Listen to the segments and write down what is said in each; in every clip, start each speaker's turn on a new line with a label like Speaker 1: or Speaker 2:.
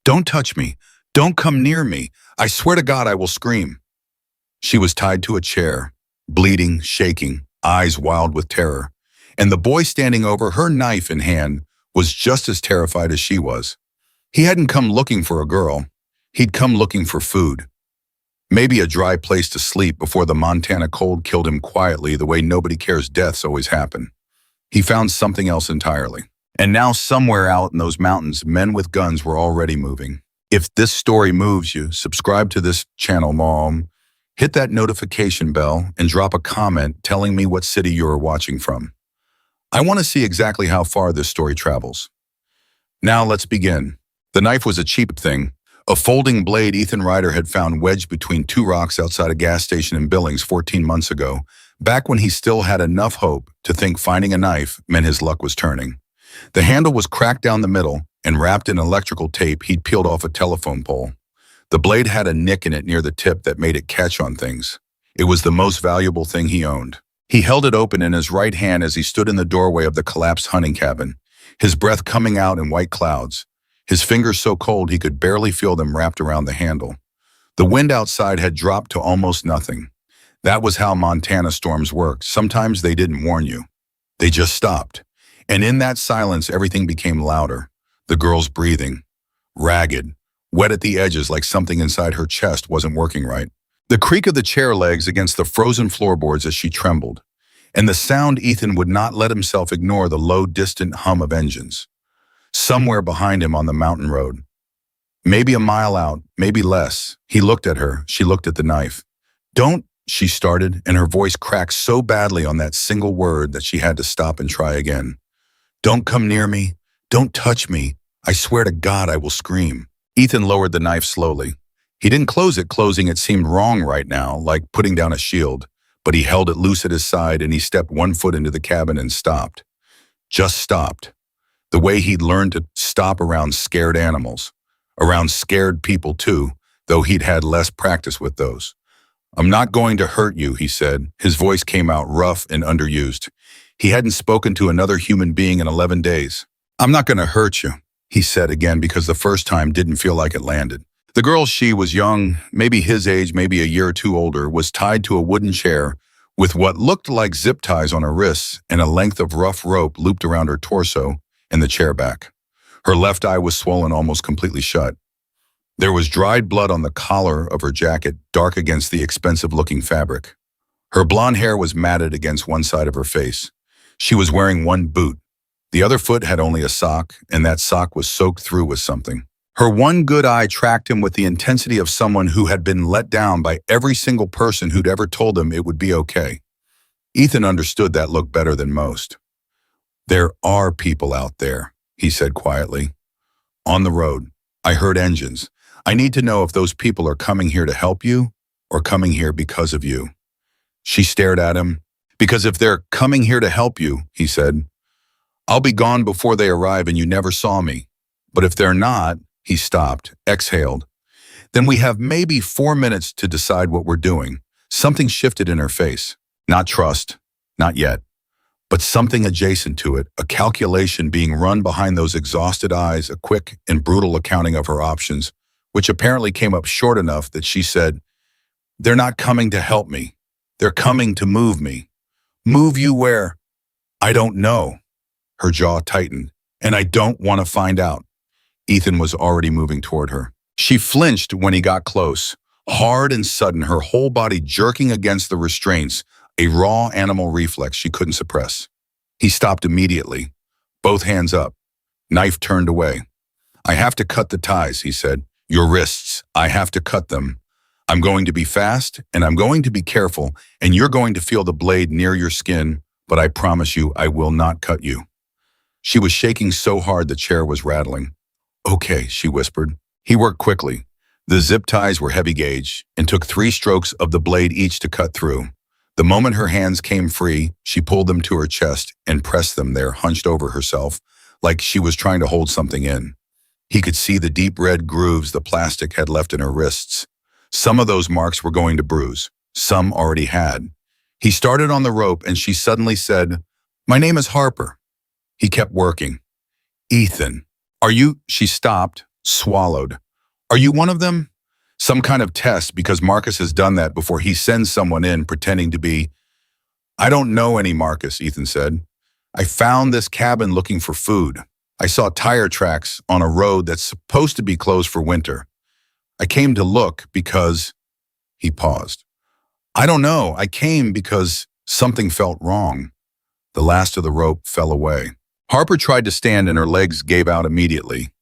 Speaker 1: Don't touch me. Don't come near me. I swear to God I will scream. She was tied to a chair, bleeding, shaking, eyes wild with terror. And the boy standing over her, knife in hand, was just as terrified as she was. He hadn't come looking for a girl. He'd come looking for food. Maybe a dry place to sleep before the Montana cold killed him quietly the way nobody cares deaths always happen. He found something else entirely. And now somewhere out in those mountains, men with guns were already moving. If this story moves you, subscribe to this channel, Mom. Hit that notification bell and drop a comment telling me what city you are watching from. I want to see exactly how far this story travels. Now let's begin. The knife was a cheap thing, a folding blade Ethan Ryder had found wedged between two rocks outside a gas station in Billings 14 months ago, back when he still had enough hope to think finding a knife meant his luck was turning. The handle was cracked down the middle and wrapped in electrical tape he'd peeled off a telephone pole. The blade had a nick in it near the tip that made it catch on things. It was the most valuable thing he owned. He held it open in his right hand as he stood in the doorway of the collapsed hunting cabin, his breath coming out in white clouds, his fingers so cold he could barely feel them wrapped around the handle. The wind outside had dropped to almost nothing. That was how Montana storms worked. Sometimes they didn't warn you. They just stopped. And in that silence, everything became louder. The girl's breathing, ragged, wet at the edges like something inside her chest wasn't working right. The creak of the chair legs against the frozen floorboards as she trembled. And the sound Ethan would not let himself ignore, the low, distant hum of engines. Somewhere behind him on the mountain road. Maybe a mile out, maybe less. He looked at her. She looked at the knife. Don't, she started, and her voice cracked so badly on that single word that she had to stop and try again. Don't come near me. Don't touch me. I swear to God I will scream. Ethan lowered the knife slowly. He didn't close it. Closing it seemed wrong right now, like putting down a shield. But he held it loose at his side and he stepped one foot into the cabin and stopped. Just stopped. The way he'd learned to stop around scared animals. Around scared people too, though he'd had less practice with those. I'm not going to hurt you, he said. His voice came out rough and underused. He hadn't spoken to another human being in 11 days. I'm not going to hurt you, he said again because the first time didn't feel like it landed. The girl, she was young, maybe his age, maybe a year or two older, was tied to a wooden chair with what looked like zip ties on her wrists and a length of rough rope looped around her torso and the chair back. Her left eye was swollen almost completely shut. There was dried blood on the collar of her jacket, dark against the expensive-looking fabric. Her blonde hair was matted against one side of her face. She was wearing one boot. The other foot had only a sock, and that sock was soaked through with something. Her one good eye tracked him with the intensity of someone who had been let down by every single person who'd ever told him it would be okay. Ethan understood that look better than most. There are people out there, he said quietly. On the road. I heard engines. I need to know if those people are coming here to help you or coming here because of you. She stared at him. Because if they're coming here to help you, he said, I'll be gone before they arrive and you never saw me. But if they're not, he stopped, exhaled. Then we have maybe 4 minutes to decide what we're doing. Something shifted in her face. Not trust, not yet. But something adjacent to it, a calculation being run behind those exhausted eyes, a quick and brutal accounting of her options, which apparently came up short enough that she said, They're not coming to help me. They're coming to move me. Move you where? I don't know. Her jaw tightened. And I don't want to find out. Ethan was already moving toward her. She flinched when he got close, hard and sudden, her whole body jerking against the restraints, a raw animal reflex she couldn't suppress. He stopped immediately, both hands up, knife turned away. I have to cut the ties, he said. Your wrists, I have to cut them. I'm going to be fast, and I'm going to be careful, and you're going to feel the blade near your skin, but I promise you I will not cut you. She was shaking so hard the chair was rattling. Okay, she whispered. He worked quickly. The zip ties were heavy gauge and took 3 strokes of the blade each to cut through. The moment her hands came free, she pulled them to her chest and pressed them there, hunched over herself, like she was trying to hold something in. He could see the deep red grooves the plastic had left in her wrists. Some of those marks were going to bruise. Some already had. He started on the rope and she suddenly said, My name is Harper. He kept working. Ethan. Are you? She stopped, swallowed. Are you one of them? Some kind of test, because Marcus has done that before. He sends someone in pretending to be. I don't know any Marcus, Ethan said. I found this cabin looking for food. I saw tire tracks on a road that's supposed to be closed for winter. I came to look because. He paused. I don't know. I came because something felt wrong. The last of the rope fell away. Harper tried to stand and her legs gave out immediately.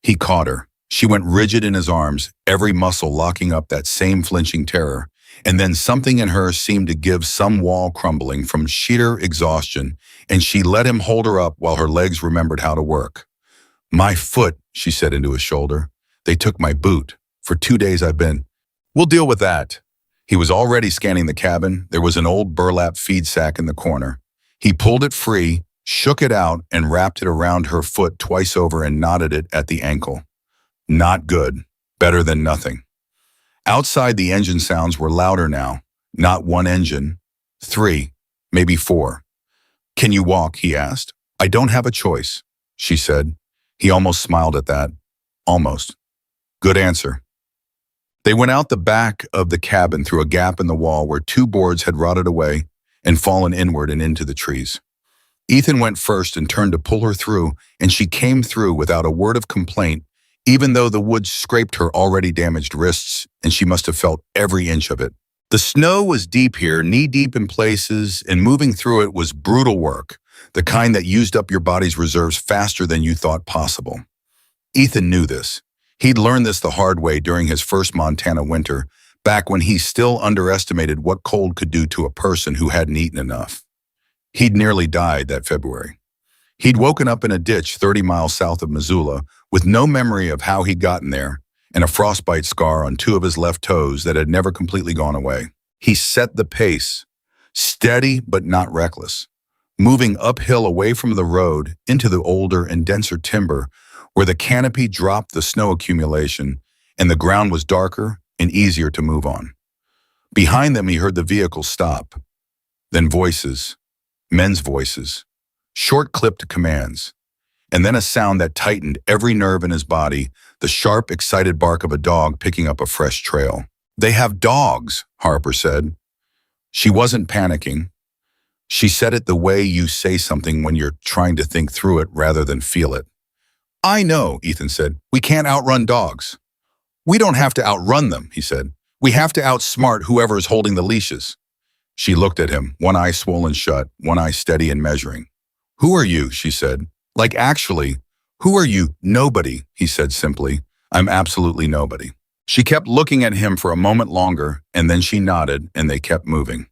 Speaker 1: He caught her. She went rigid in his arms, every muscle locking up that same flinching terror. And then something in her seemed to give some wall crumbling from sheer exhaustion, and she let him hold her up while her legs remembered how to work. My foot, she said into his shoulder. They took my boot. For 2 days I've been. We'll deal with that. He was already scanning the cabin. There was an old burlap feed sack in the corner. He pulled it free, shook it out, and wrapped it around her foot twice over and knotted it at the ankle. Not good. Better than nothing. Outside, the engine sounds were louder now. Not one engine. 3, maybe 4. Can you walk? He asked. I don't have a choice, she said. He almost smiled at that. Almost. Good answer. They went out the back of the cabin through a gap in the wall where 2 boards had rotted away and fallen inward and into the trees. Ethan went first and turned to pull her through, and she came through without a word of complaint, even though the wood scraped her already damaged wrists, and she must have felt every inch of it. The snow was deep here, knee-deep in places, and moving through it was brutal work, the kind that used up your body's reserves faster than you thought possible. Ethan knew this. He'd learned this the hard way during his first Montana winter, back when he still underestimated what cold could do to a person who hadn't eaten enough. He'd nearly died that February. He'd woken up in a ditch 30 miles south of Missoula with no memory of how he'd gotten there and a frostbite scar on 2 of his left toes that had never completely gone away. He set the pace, steady but not reckless, moving uphill away from the road into the older and denser timber where the canopy dropped the snow accumulation and the ground was darker and easier to move on. Behind them, he heard the vehicle stop. Then voices, men's voices, short-clipped commands, and then a sound that tightened every nerve in his body, the sharp, excited bark of a dog picking up a fresh trail. They have dogs, Harper said. She wasn't panicking. She said it the way you say something when you're trying to think through it rather than feel it. I know, Ethan said. We can't outrun dogs. We don't have to outrun them, he said. We have to outsmart whoever is holding the leashes. She looked at him, one eye swollen shut, one eye steady and measuring. Who are you? She said. Like, actually, who are you? Nobody, he said simply. I'm absolutely nobody. She kept looking at him for a moment longer, and then she nodded, and they kept moving.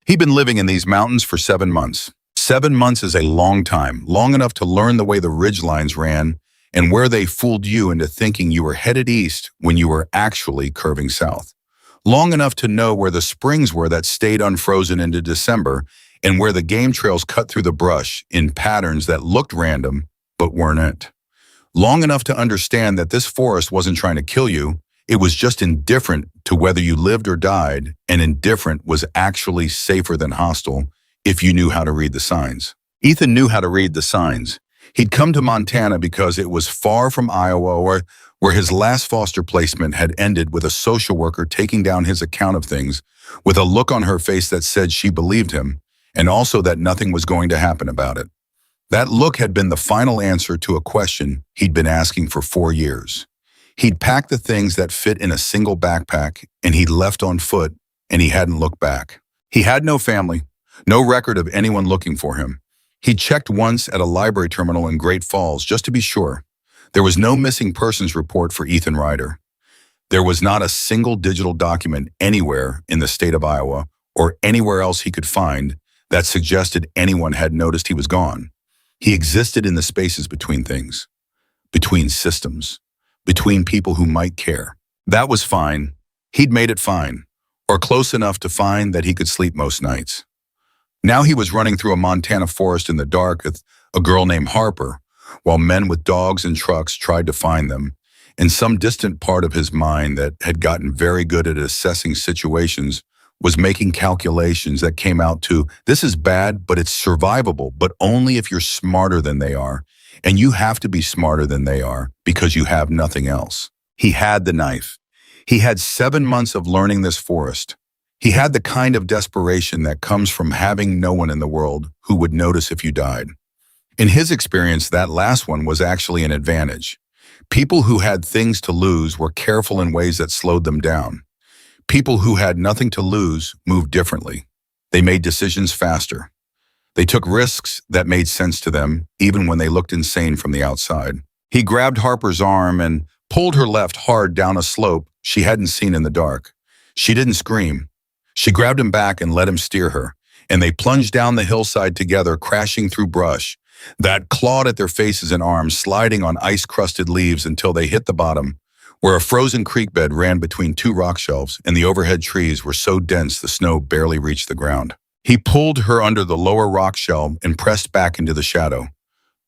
Speaker 1: He'd been living in these mountains for 7 months. 7 months is a long time, long enough to learn the way the ridgelines ran and where they fooled you into thinking you were headed east when you were actually curving south. Long enough to know where the springs were that stayed unfrozen into December and where the game trails cut through the brush in patterns that looked random but weren't. Long enough to understand that this forest wasn't trying to kill you, it was just indifferent to whether you lived or died, and indifferent was actually safer than hostile if you knew how to read the signs. Ethan knew how to read the signs. He'd come to Montana because it was far from Iowa, where his last foster placement had ended with a social worker taking down his account of things with a look on her face that said she believed him, and also that nothing was going to happen about it. That look had been the final answer to a question he'd been asking for 4 years. He'd packed the things that fit in a single backpack, and he'd left on foot, and he hadn't looked back. He had no family, no record of anyone looking for him. He'd checked once at a library terminal in Great Falls just to be sure. There was no missing persons report for Ethan Ryder. There was not a single digital document anywhere in the state of Iowa or anywhere else he could find that suggested anyone had noticed he was gone. He existed in the spaces between things, between systems, between people who might care. That was fine. He'd made it fine, or close enough to fine that he could sleep most nights. Now he was running through a Montana forest in the dark with a girl named Harper, while men with dogs and trucks tried to find them, and some distant part of his mind that had gotten very good at assessing situations was making calculations that came out to, this is bad, but it's survivable, but only if you're smarter than they are, And you have to be smarter than they are because you have nothing else. He had the knife. He had 7 months of learning this forest. He had the kind of desperation that comes from having no one in the world who would notice if you died. In his experience, that last one was actually an advantage. People who had things to lose were careful in ways that slowed them down. People who had nothing to lose moved differently. They made decisions faster. They took risks that made sense to them, even when they looked insane from the outside. He grabbed Harper's arm and pulled her left hard down a slope she hadn't seen in the dark. She didn't scream. She grabbed him back and let him steer her, and they plunged down the hillside together, crashing through brush that clawed at their faces and arms, sliding on ice-crusted leaves until they hit the bottom, where a frozen creek bed ran between 2 rock shelves and the overhead trees were so dense the snow barely reached the ground. He pulled her under the lower rock shelf and pressed back into the shadow.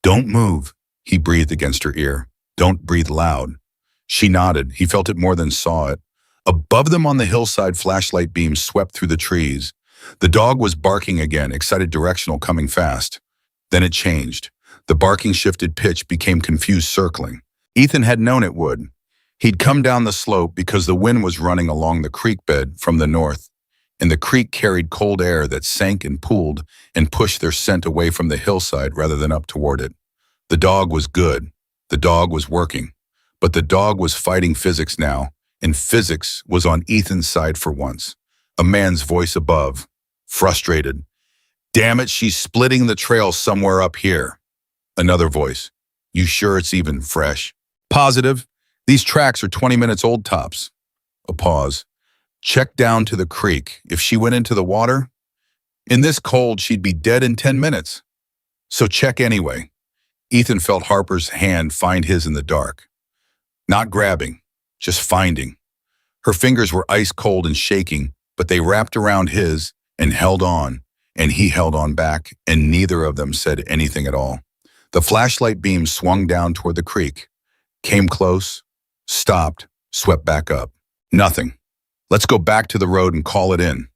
Speaker 1: "Don't move," he breathed against her ear. "Don't breathe loud." She nodded. He felt it more than saw it. Above them on the hillside, flashlight beams swept through the trees. The dog was barking again, excited directional, coming fast. Then it changed. The barking shifted pitch, became confused circling. Ethan had known it would. He'd come down the slope because the wind was running along the creek bed from the north, and the creek carried cold air that sank and pooled and pushed their scent away from the hillside rather than up toward it. The dog was good. The dog was working. But the dog was fighting physics now, and physics was on Ethan's side for once. A man's voice above, frustrated. "Damn it, she's splitting the trail somewhere up here." Another voice. "You sure it's even fresh?" "Positive. These tracks are 20 minutes old tops." A pause. "Check down to the creek. If she went into the water, in this cold, she'd be dead in 10 minutes. So check anyway." Ethan felt Harper's hand find his in the dark. Not grabbing, just finding. Her fingers were ice cold and shaking, but they wrapped around his and held on, and he held on back, and neither of them said anything at all. The flashlight beam swung down toward the creek, came close, stopped, swept back up. "Nothing. Let's go back to the road and call it in."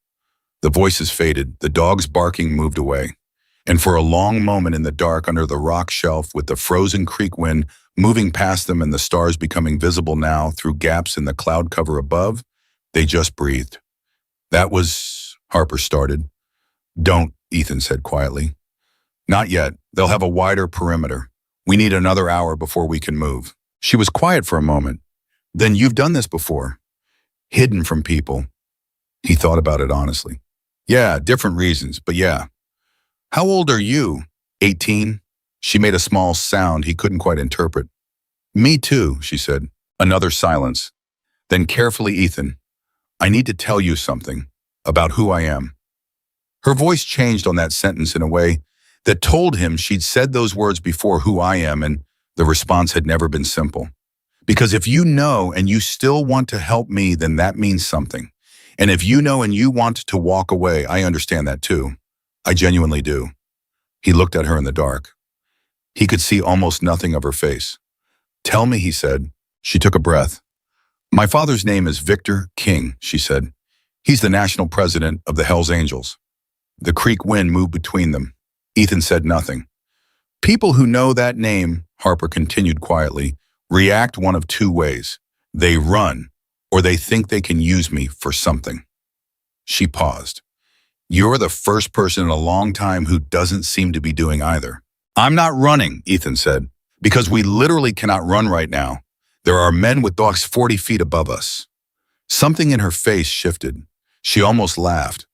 Speaker 1: The voices faded, the dog's barking moved away. And for a long moment in the dark under the rock shelf, with the frozen creek wind moving past them and the stars becoming visible now through gaps in the cloud cover above, they just breathed. "That was," Harper started. "Don't," Ethan said quietly. "Not yet. They'll have a wider perimeter. We need another hour before we can move." She was quiet for a moment. "Then you've done this before. Hidden from people." He thought about it honestly. "Yeah, different reasons, but yeah." "How old are you?" 18. She made a small sound he couldn't quite interpret. "Me too," she said. Another silence. Then carefully, "Ethan, I need to tell you something about who I am." Her voice changed on that sentence in a way that told him she'd said those words before, "who I am," and the response had never been simple. "Because if you know and you still want to help me, then that means something. And if you know and you want to walk away, I understand that too. I genuinely do." He looked at her in the dark. He could see almost nothing of her face. "Tell me," he said. She took a breath. "My father's name is Victor King," she said. "He's the national president of the Hells Angels." The creek wind moved between them. Ethan said nothing. "People who know that name," Harper continued quietly, "react one of 2 ways. They run, or they think they can use me for something." She paused. "You're the first person in a long time who doesn't seem to be doing either." "I'm not running," Ethan said, "because we literally cannot run right now. There are men with dogs 40 feet above us." Something in her face shifted. She almost laughed.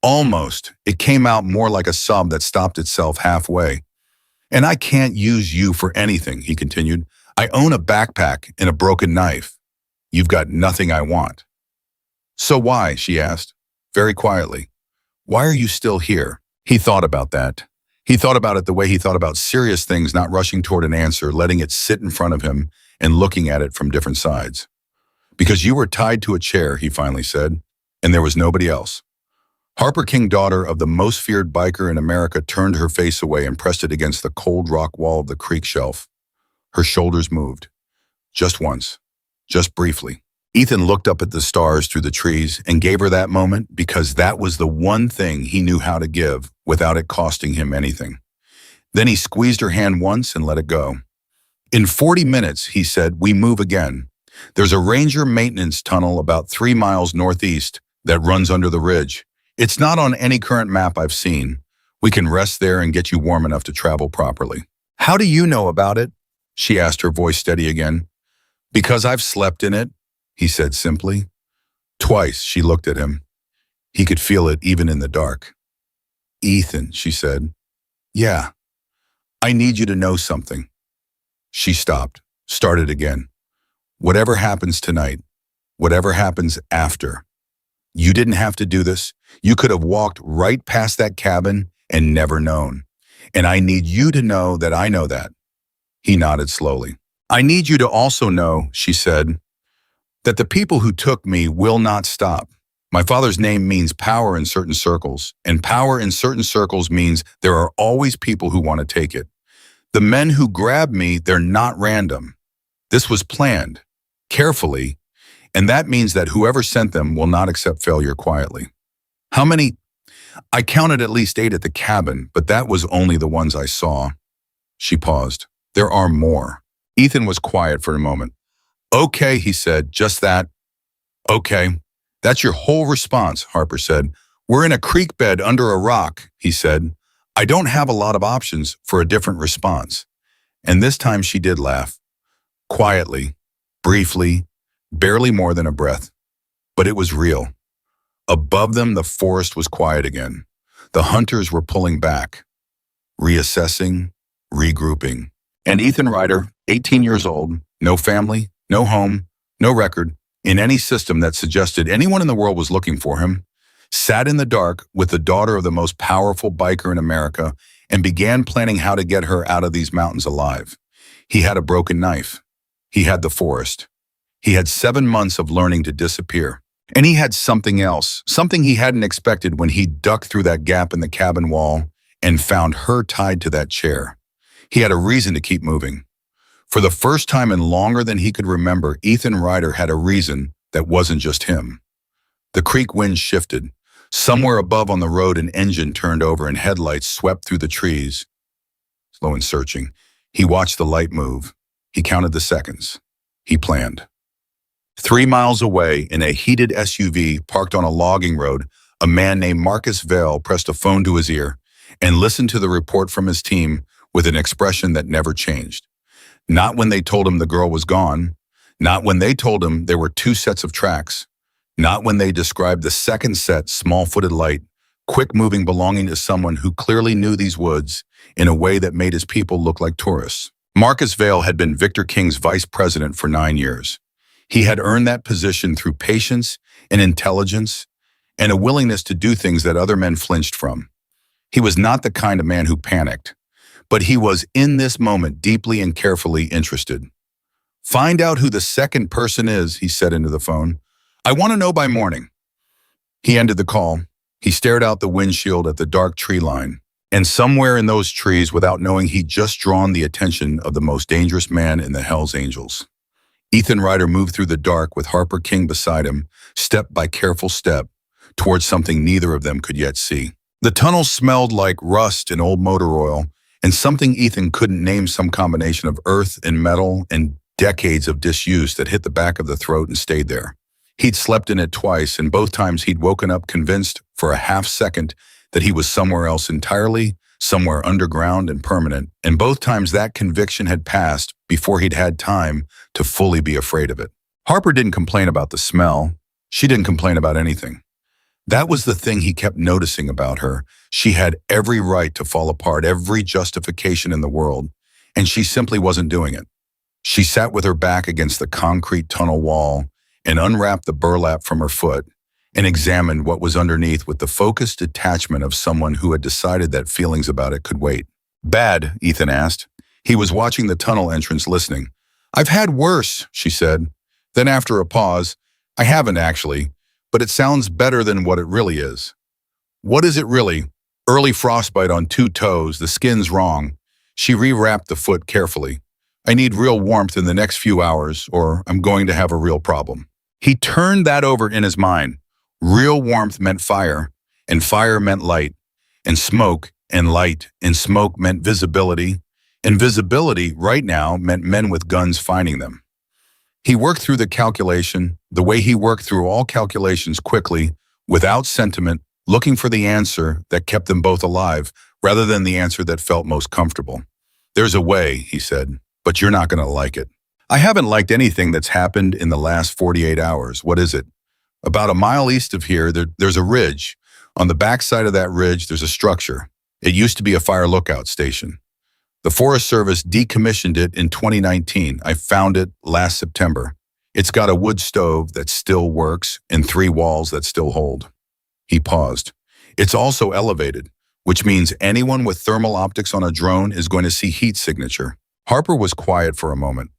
Speaker 1: Almost. It came out more like a sob that stopped itself halfway. "And I can't use you for anything," he continued. "I own a backpack and a broken knife. You've got nothing I want." "So why?" she asked, very quietly. "Why are you still here?" He thought about that. He thought about it the way he thought about serious things, not rushing toward an answer, letting it sit in front of him and looking at it from different sides. "Because you were tied to a chair," he finally said, "and there was nobody else." Harper King, daughter of the most feared biker in America, turned her face away and pressed it against the cold rock wall of the creek shelf. Her shoulders moved. Just once. Just briefly. Ethan looked up at the stars through the trees and gave her that moment because that was the one thing he knew how to give without it costing him anything. Then he squeezed her hand once and let it go. In 40 minutes, he said, we move again. There's a ranger maintenance tunnel about 3 miles northeast that runs under the ridge. It's not on any current map I've seen. We can rest there and get you warm enough to travel properly. How do you know about it? She asked, her voice steady again. Because I've slept in it, he said simply. Twice, she looked at him. He could feel it even in the dark. Ethan, she said. Yeah, I need you to know something. She stopped, started again. Whatever happens tonight, whatever happens after, you didn't have to do this. You could have walked right past that cabin and never known. And I need you to know that I know that. He nodded slowly. I need you to also know, she said, that the people who took me will not stop. My father's name means power in certain circles, and power in certain circles means there are always people who want to take it. The men who grabbed me, they're not random. This was planned, carefully, and that means that whoever sent them will not accept failure quietly. How many? I counted at least 8 at the cabin, but that was only the ones I saw. She paused. There are more. Ethan was quiet for a moment. Okay, he said, just that. Okay. That's your whole response, Harper said. We're in a creek bed under a rock, he said. I don't have a lot of options for a different response. And this time she did laugh. Quietly, briefly, barely more than a breath. But it was real. Above them, the forest was quiet again. The hunters were pulling back, reassessing, regrouping. And Ethan Ryder, 18 years old, no family, no home, no record, in any system that suggested anyone in the world was looking for him, sat in the dark with the daughter of the most powerful biker in America and began planning how to get her out of these mountains alive. He had a broken knife. He had the forest. He had 7 months of learning to disappear. And he had something else, something he hadn't expected when he ducked through that gap in the cabin wall and found her tied to that chair. He had a reason to keep moving. For the first time in longer than he could remember, Ethan Ryder had a reason that wasn't just him. The creek wind shifted. Somewhere above on the road, an engine turned over and headlights swept through the trees. Slow and searching, he watched the light move. He counted the seconds. He planned. 3 miles away, in a heated SUV parked on a logging road, a man named Marcus Vale pressed a phone to his ear and listened to the report from his team with an expression that never changed. Not when they told him the girl was gone, not when they told him there were 2 sets of tracks, not when they described the second set, small-footed light, quick-moving, belonging to someone who clearly knew these woods in a way that made his people look like tourists. Marcus Vale had been Victor King's vice president for 9 years. He had earned that position through patience and intelligence and a willingness to do things that other men flinched from. He was not the kind of man who panicked, but he was in this moment deeply and carefully interested. Find out who the second person is, he said into the phone. I want to know by morning. He ended the call. He stared out the windshield at the dark tree line. And somewhere in those trees, without knowing, he'd just drawn the attention of the most dangerous man in the Hells Angels. Ethan Ryder moved through the dark with Harper King beside him, step by careful step, towards something neither of them could yet see. The tunnel smelled like rust and old motor oil, and something Ethan couldn't name, some combination of earth and metal and decades of disuse that hit the back of the throat and stayed there. He'd slept in it twice, and both times he'd woken up convinced for a half second that he was somewhere else entirely, somewhere underground and permanent, and both times that conviction had passed before he'd had time to fully be afraid of it. Harper didn't complain about the smell. She didn't complain about anything. That was the thing he kept noticing about her. She had every right to fall apart, every justification in the world, and she simply wasn't doing it. She sat with her back against the concrete tunnel wall and unwrapped the burlap from her foot and examined what was underneath with the focused detachment of someone who had decided that feelings about it could wait. Bad, Ethan asked. He was watching the tunnel entrance, listening. I've had worse, she said. Then after a pause, I haven't actually, but it sounds better than what it really is. What is it really? Early frostbite on 2 toes, the skin's wrong. She rewrapped the foot carefully. I need real warmth in the next few hours, or I'm going to have a real problem. He turned that over in his mind. Real warmth meant fire, and fire meant light, and smoke and light and smoke meant visibility, and visibility right now meant men with guns finding them. He worked through the calculation, the way he worked through all calculations quickly, without sentiment, looking for the answer that kept them both alive, rather than the answer that felt most comfortable. There's a way, he said, but you're not going to like it. I haven't liked anything that's happened in the last 48 hours. What is it? About a mile east of here, there's a ridge. On the backside of that ridge, there's a structure. It used to be a fire lookout station. The Forest Service decommissioned it in 2019. I found it last September. It's got a wood stove that still works and 3 walls that still hold. He paused. It's also elevated, which means anyone with thermal optics on a drone is going to see heat signature. Harper was quiet for a moment.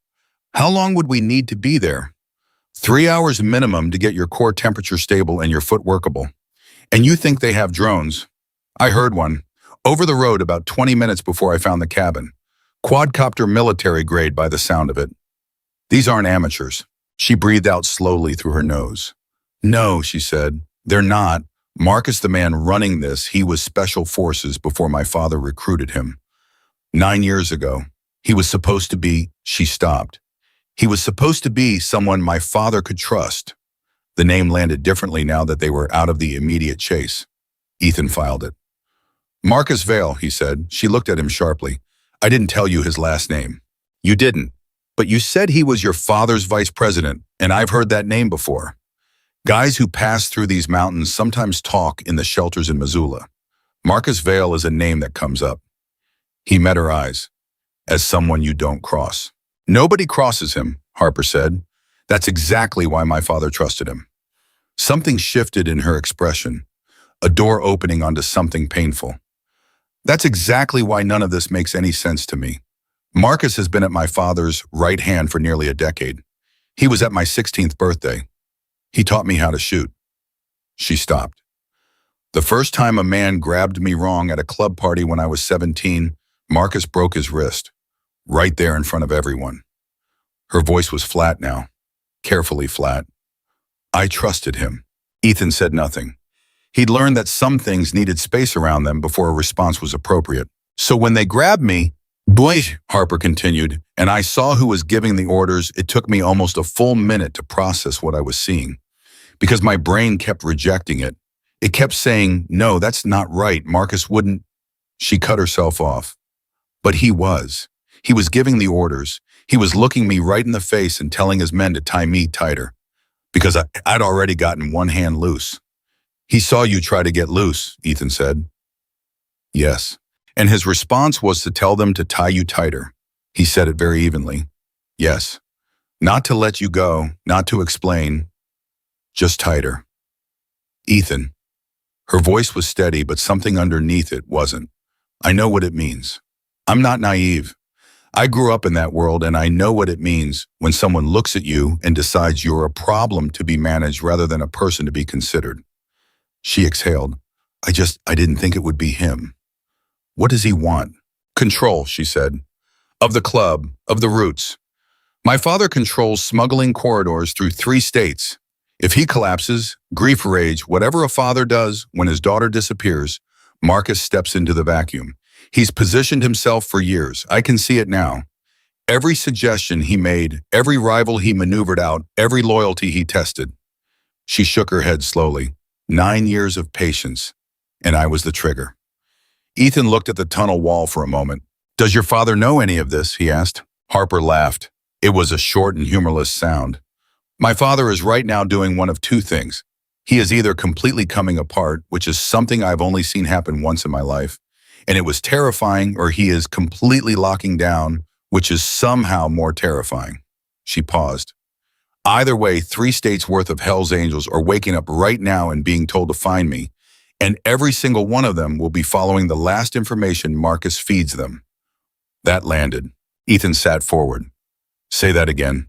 Speaker 1: How long would we need to be there? 3 hours minimum to get your core temperature stable and your foot workable. And you think they have drones? I heard one. Over the road about 20 minutes before I found the cabin. Quadcopter military grade by the sound of it. These aren't amateurs. She breathed out slowly through her nose. No, she said, they're not. Marcus, the man running this, he was special forces before my father recruited him. 9 years ago, he was supposed to be, she stopped. He was supposed to be someone my father could trust. The name landed differently now that they were out of the immediate chase. Ethan filed it. Marcus Vale, he said. She looked at him sharply. I didn't tell you his last name. You didn't. But you said he was your father's vice president, and I've heard that name before. Guys who pass through these mountains sometimes talk in the shelters in Missoula. Marcus Vale is a name that comes up. He met her eyes. As someone you don't cross. Nobody crosses him, Harper said. That's exactly why my father trusted him. Something shifted in her expression. A door opening onto something painful. That's exactly why none of this makes any sense to me. Marcus has been at my father's right hand for nearly a decade. He was at my 16th birthday. He taught me how to shoot. She stopped. The first time a man grabbed me wrong at a club party when I was 17, Marcus broke his wrist. Right there in front of everyone. Her voice was flat now. Carefully flat. I trusted him. Ethan said nothing. He'd learned that some things needed space around them before a response was appropriate. So when they grabbed me, boy, Harper continued, and I saw who was giving the orders, it took me almost a full minute to process what I was seeing. Because my brain kept rejecting it. It kept saying, no, that's not right. Marcus wouldn't. She cut herself off. But he was. He was giving the orders. He was looking me right in the face and telling his men to tie me tighter. Because I'd already gotten one hand loose. He saw you try to get loose, Ethan said. Yes. And his response was to tell them to tie you tighter. He said it very evenly. Yes. Not to let you go, not to explain. Just tighter. Ethan. Her voice was steady, but something underneath it wasn't. I know what it means. I'm not naive. I grew up in that world and I know what it means when someone looks at you and decides you're a problem to be managed rather than a person to be considered. She exhaled. I didn't think it would be him. What does he want? Control, she said. Of the club, of the roots. My father controls smuggling corridors through 3 states. If he collapses, grief rage, whatever a father does when his daughter disappears, Marcus steps into the vacuum. He's positioned himself for years. I can see it now. Every suggestion he made, every rival he maneuvered out, every loyalty he tested. She shook her head slowly. 9 years of patience, and I was the trigger. Ethan looked at the tunnel wall for a moment. Does your father know any of this? He asked. Harper laughed. It was a short and humorless sound. My father is right now doing one of 2 things. He is either completely coming apart, which is something I've only seen happen once in my life, and it was terrifying, or he is completely locking down, which is somehow more terrifying. She paused. Either way, 3 states worth of Hell's Angels are waking up right now and being told to find me, and every single one of them will be following the last information Marcus feeds them. That landed. Ethan sat forward. Say that again.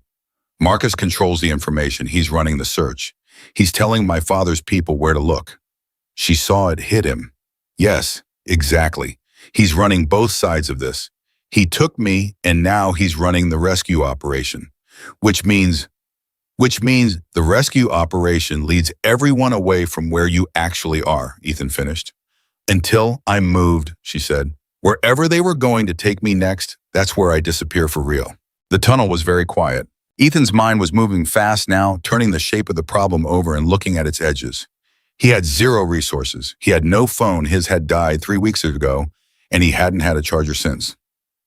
Speaker 1: Marcus controls the information. He's running the search. He's telling my father's people where to look. She saw it hit him. Yes, exactly. He's running both sides of this. He took me, and now he's running the rescue operation, which means the rescue operation leads everyone away from where you actually are, Ethan finished. Until I'm moved, she said. Wherever they were going to take me next, that's where I disappear for real. The tunnel was very quiet. Ethan's mind was moving fast now, turning the shape of the problem over and looking at its edges. He had zero resources. He had no phone. His had died 3 weeks ago, and he hadn't had a charger since.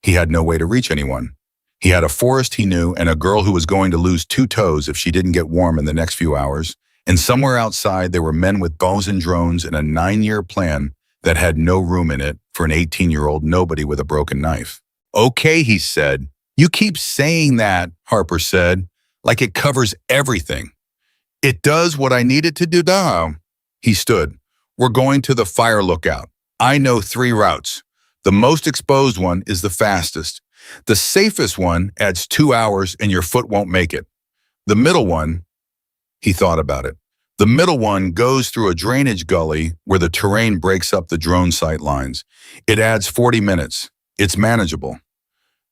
Speaker 1: He had no way to reach anyone. He had a forest he knew and a girl who was going to lose 2 toes if she didn't get warm in the next few hours. And somewhere outside, there were men with bows and drones and a 9-year plan that had no room in it for an 18-year-old nobody with a broken knife. Okay, he said. You keep saying that, Harper said, like it covers everything. It does what I need it to do now. He stood. We're going to the fire lookout. I know 3 routes. The most exposed one is the fastest. The safest one adds 2 hours and your foot won't make it. The middle one, he thought about it. The middle one goes through a drainage gully where the terrain breaks up the drone sight lines. It adds 40 minutes. It's manageable.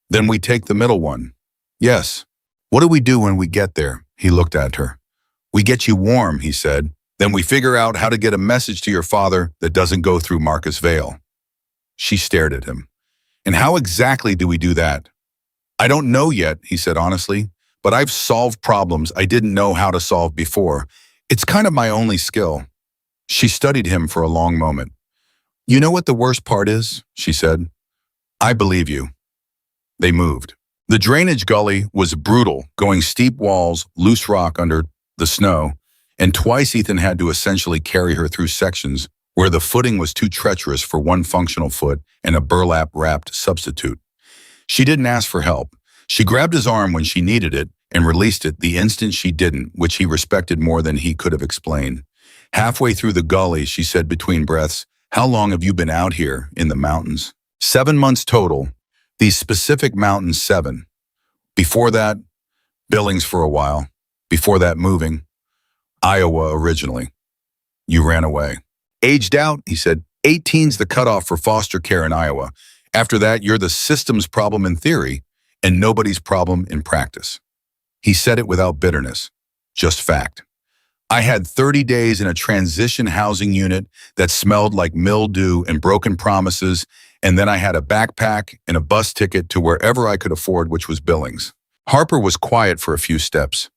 Speaker 1: Then we take the middle one. Yes. What do we do when we get there? He looked at her. We get you warm, he said. Then we figure out how to get a message to your father that doesn't go through Marcus Vale. She stared at him. And how exactly do we do that? I don't know yet, he said honestly, but I've solved problems I didn't know how to solve before. It's kind of my only skill. She studied him for a long moment. You know what the worst part is? She said. I believe you. They moved. The drainage gully was brutal, going steep walls, loose rock under the snow, and twice Ethan had to essentially carry her through sections where the footing was too treacherous for one functional foot and a burlap-wrapped substitute. She didn't ask for help. She grabbed his arm when she needed it and released it the instant she didn't, which he respected more than he could have explained. Halfway through the gully, she said between breaths, how long have you been out here in the mountains? 7 months total. These specific mountains, 7. Before that, Billings for a while. Before that, moving. Iowa originally. You ran away. Aged out, he said. 18's the cutoff for foster care in Iowa. After that, you're the system's problem in theory and nobody's problem in practice. He said it without bitterness, just fact. I had 30 days in a transition housing unit that smelled like mildew and broken promises, and then I had a backpack and a bus ticket to wherever I could afford, which was Billings. Harper was quiet for a few steps.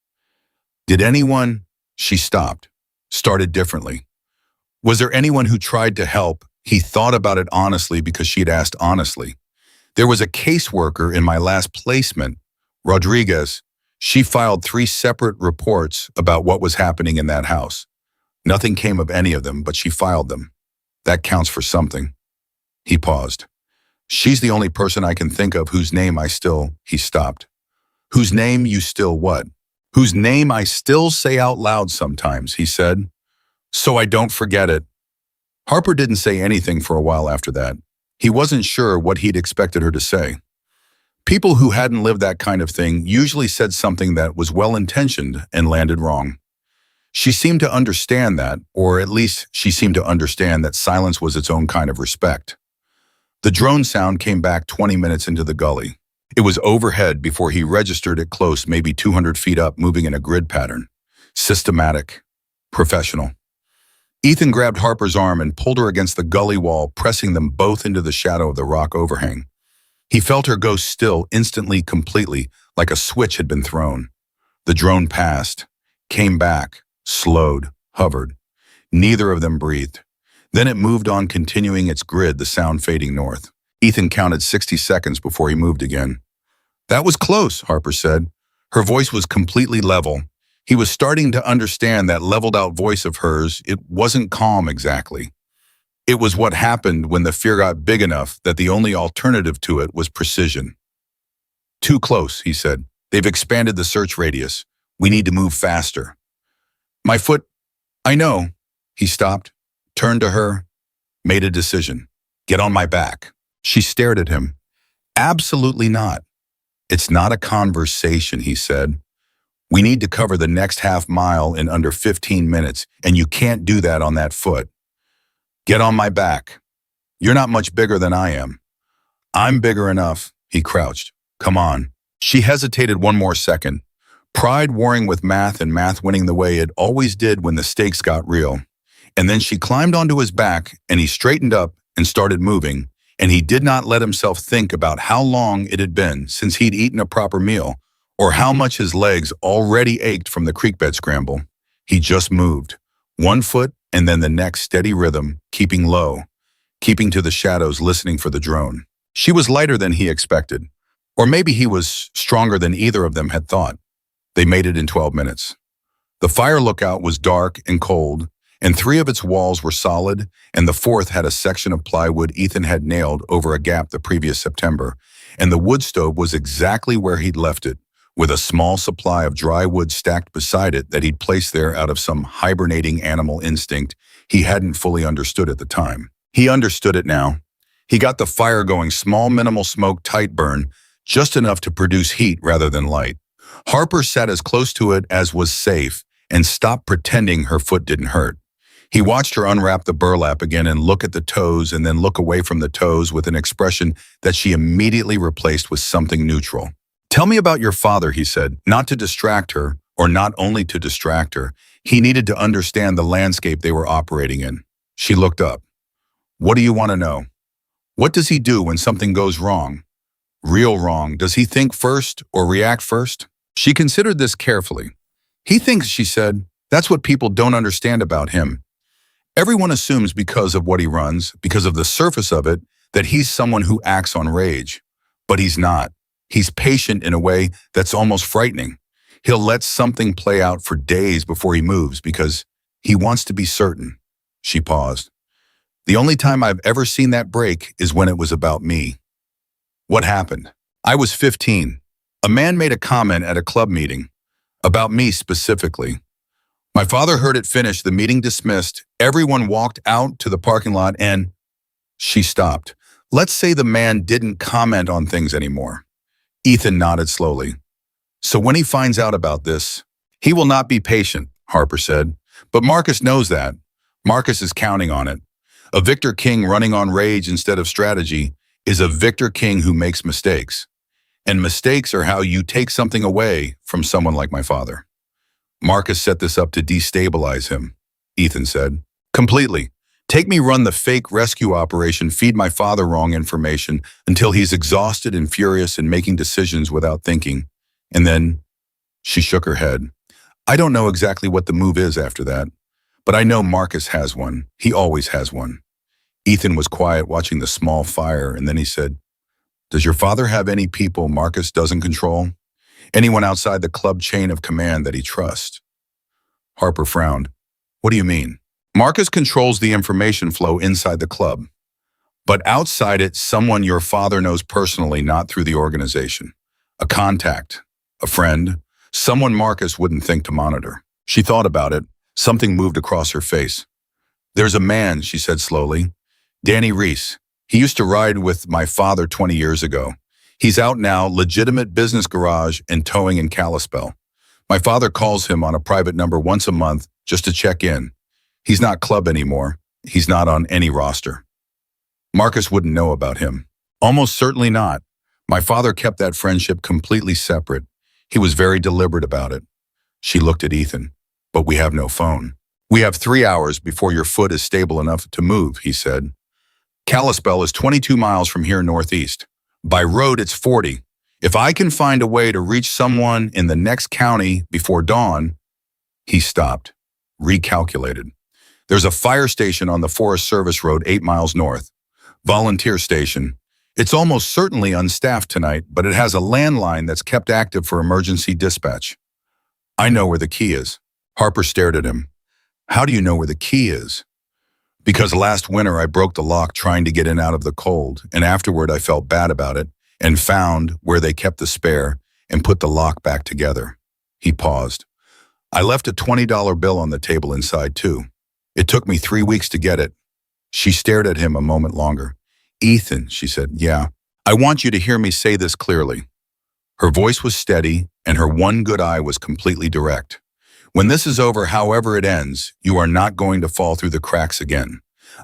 Speaker 1: Did anyone? She stopped, started differently. Was there anyone who tried to help? He thought about it honestly because she'd asked honestly. There was a caseworker in my last placement, Rodriguez. She filed 3 separate reports about what was happening in that house. Nothing came of any of them, but she filed them. That counts for something. He paused. She's the only person I can think of whose name I still, he stopped. Whose name you still what? Whose name I still say out loud sometimes, he said. So I don't forget it. Harper didn't say anything for a while after that. He wasn't sure what he'd expected her to say. People who hadn't lived that kind of thing usually said something that was well-intentioned and landed wrong. She seemed to understand that, or at least she seemed to understand that silence was its own kind of respect. The drone sound came back 20 minutes into the gully. It was overhead before he registered it close, maybe 200 feet up, moving in a grid pattern. Systematic. Professional. Ethan grabbed Harper's arm and pulled her against the gully wall, pressing them both into the shadow of the rock overhang. He felt her go still instantly, completely, like a switch had been thrown. The drone passed, came back, slowed, hovered. Neither of them breathed. Then it moved on, continuing its grid, the sound fading north. Ethan counted 60 seconds before he moved again. That was close, Harper said. Her voice was completely level. He was starting to understand that leveled-out voice of hers. It wasn't calm exactly. It was what happened when the fear got big enough that the only alternative to it was precision. Too close, he said. They've expanded the search radius. We need to move faster. My foot, I know. He stopped, turned to her, made a decision. Get on my back. She stared at him. Absolutely not. It's not a conversation, he said. We need to cover the next half mile in under 15 minutes, and you can't do that on that foot. Get on my back. You're not much bigger than I am. I'm bigger enough, he crouched. Come on. She hesitated one more second. Pride warring with math and math winning the way it always did when the stakes got real. And then she climbed onto his back, and he straightened up and started moving, and he did not let himself think about how long it had been since he'd eaten a proper meal, or how much his legs already ached from the creek bed scramble. He just moved, one foot and then the next, steady rhythm, keeping low, keeping to the shadows, listening for the drone. She was lighter than he expected, or maybe he was stronger than either of them had thought. They made it in 12 minutes. The fire lookout was dark and cold, and 3 of its walls were solid, and the 4th had a section of plywood Ethan had nailed over a gap the previous September, and the wood stove was exactly where he'd left it, with a small supply of dry wood stacked beside it that he'd placed there out of some hibernating animal instinct he hadn't fully understood at the time. He understood it now. He got the fire going, small, minimal smoke, tight burn, just enough to produce heat rather than light. Harper sat as close to it as was safe and stopped pretending her foot didn't hurt. He watched her unwrap the burlap again and look at the toes and then look away from the toes with an expression that she immediately replaced with something neutral. "Tell me about your father," he said, not to distract her, or not only to distract her. He needed to understand the landscape they were operating in. She looked up. "What do you want to know? What does he do when something goes wrong? Real wrong. Does he think first or react first?" She considered this carefully. "He thinks," she said. "That's what people don't understand about him. Everyone assumes because of what he runs, because of the surface of it, that he's someone who acts on rage. But he's not. He's patient in a way that's almost frightening. He'll let something play out for days before he moves because he wants to be certain." She paused. "The only time I've ever seen that break is when it was about me." "What happened?" "I was 15. A man made a comment at a club meeting. About me specifically. My father heard it finish, the meeting dismissed, everyone walked out to the parking lot and..." She stopped. "Let's say the man didn't comment on things anymore." Ethan nodded slowly. "So when he finds out about this, he will not be patient," Harper said. "But Marcus knows that. Marcus is counting on it. A Victor King running on rage instead of strategy is a Victor King who makes mistakes. And mistakes are how you take something away from someone like my father. Marcus set this up to destabilize him," Ethan said. "Completely. Take me run the fake rescue operation, feed my father wrong information until he's exhausted and furious and making decisions without thinking. And then..." She shook her head. "I don't know exactly what the move is after that, but I know Marcus has one. He always has one." Ethan was quiet, watching the small fire, and then he said, "Does your father have any people Marcus doesn't control? Anyone outside the club chain of command that he trusts?" Harper frowned. "What do you mean?" "Marcus controls the information flow inside the club. But outside it, someone your father knows personally, not through the organization. A contact, a friend, someone Marcus wouldn't think to monitor." She thought about it. Something moved across her face. "There's a man," she said slowly. "Danny Reese. He used to ride with my father 20 years ago. He's out now, legitimate business garage and towing in Kalispell. My father calls him on a private number once a month just to check in. He's not club anymore. He's not on any roster. Marcus wouldn't know about him. Almost certainly not. My father kept that friendship completely separate. He was very deliberate about it." She looked at Ethan. "But we have no phone." "We have 3 hours before your foot is stable enough to move," he said. "Kalispell is 22 miles from here northeast. By road, it's 40. If I can find a way to reach someone in the next county before dawn..." He stopped, recalculated. "There's a fire station on the Forest Service Road 8 miles north. Volunteer station. It's almost certainly unstaffed tonight, but it has a landline that's kept active for emergency dispatch." "I know where the key is." Harper stared at him. "How do you know where the key is?" "Because last winter I broke the lock trying to get in out of the cold, and afterward I felt bad about it and found where they kept the spare and put the lock back together." He paused. "I left a $20 bill on the table inside too. It took me 3 weeks to get it." She stared at him a moment longer. "Ethan," she said, "yeah, I want you to hear me say this clearly." Her voice was steady and her one good eye was completely direct. "When this is over, however it ends, you are not going to fall through the cracks again.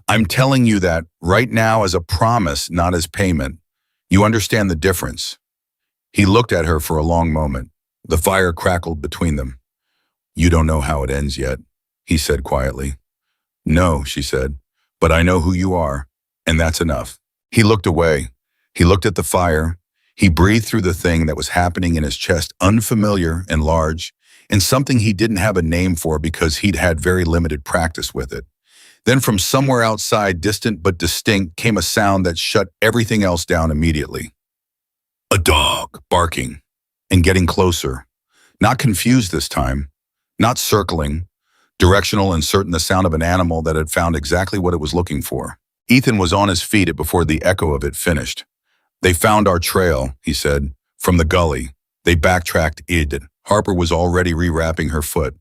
Speaker 1: I'm telling you that right now as a promise, not as payment. You understand the difference?" He looked at her for a long moment. The fire crackled between them. "You don't know how it ends yet," he said quietly. No, she said, but I know who you are, and that's enough. He looked away. He looked at the fire. He breathed through the thing that was happening in his chest, unfamiliar and large, and something he didn't have a name for because he'd had very limited practice with it. Then from somewhere outside, distant but distinct, came a sound that shut everything else down immediately. A dog, barking, and getting closer. Not confused this time, not circling, directional and certain, the sound of an animal that had found exactly what it was looking for. Ethan was on his feet before the echo of it finished. They found our trail, he said, from the gully. They backtracked id. Harper was already rewrapping her foot.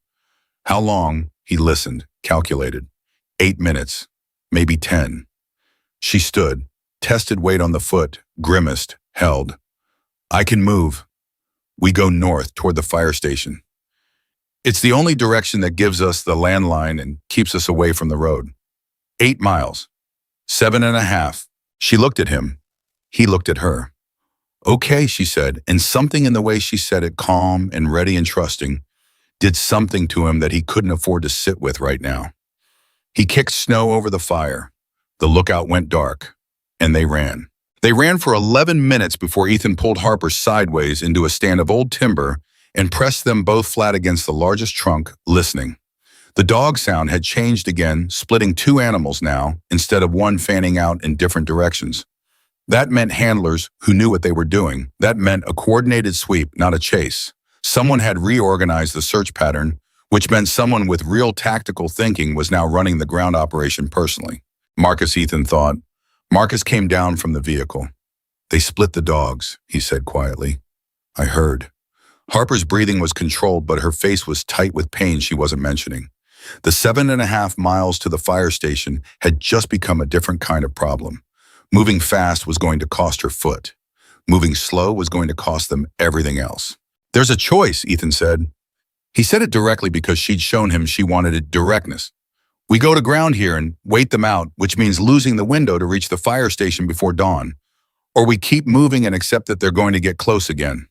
Speaker 1: How long? He listened, calculated. 8 minutes, maybe 10. She stood, tested weight on the foot, grimaced, held. I can move. We go north toward the fire station. It's the only direction that gives us the landline and keeps us away from the road. 8 miles. 7.5. She looked at him. He looked at her. Okay, she said, and something in the way she said it, calm and ready and trusting, did something to him that he couldn't afford to sit with right now. He kicked snow over the fire. The lookout went dark, and they ran. They ran for 11 minutes before Ethan pulled Harper sideways into a stand of old timber and pressed them both flat against the largest trunk, listening. The dog sound had changed again, splitting two animals now, instead of one fanning out in different directions. That meant handlers who knew what they were doing. That meant a coordinated sweep, not a chase. Someone had reorganized the search pattern, which meant someone with real tactical thinking was now running the ground operation personally. Marcus, Ethan thought. Marcus came down from the vehicle. They split the dogs, he said quietly. I heard. Harper's breathing was controlled, but her face was tight with pain she wasn't mentioning. The 7.5 miles to the fire station had just become a different kind of problem. Moving fast was going to cost her foot. Moving slow was going to cost them everything else. There's a choice, Ethan said. He said it directly because she'd shown him she wanted it directness. We go to ground here and wait them out, which means losing the window to reach the fire station before dawn. Or we keep moving and accept that they're going to get close again.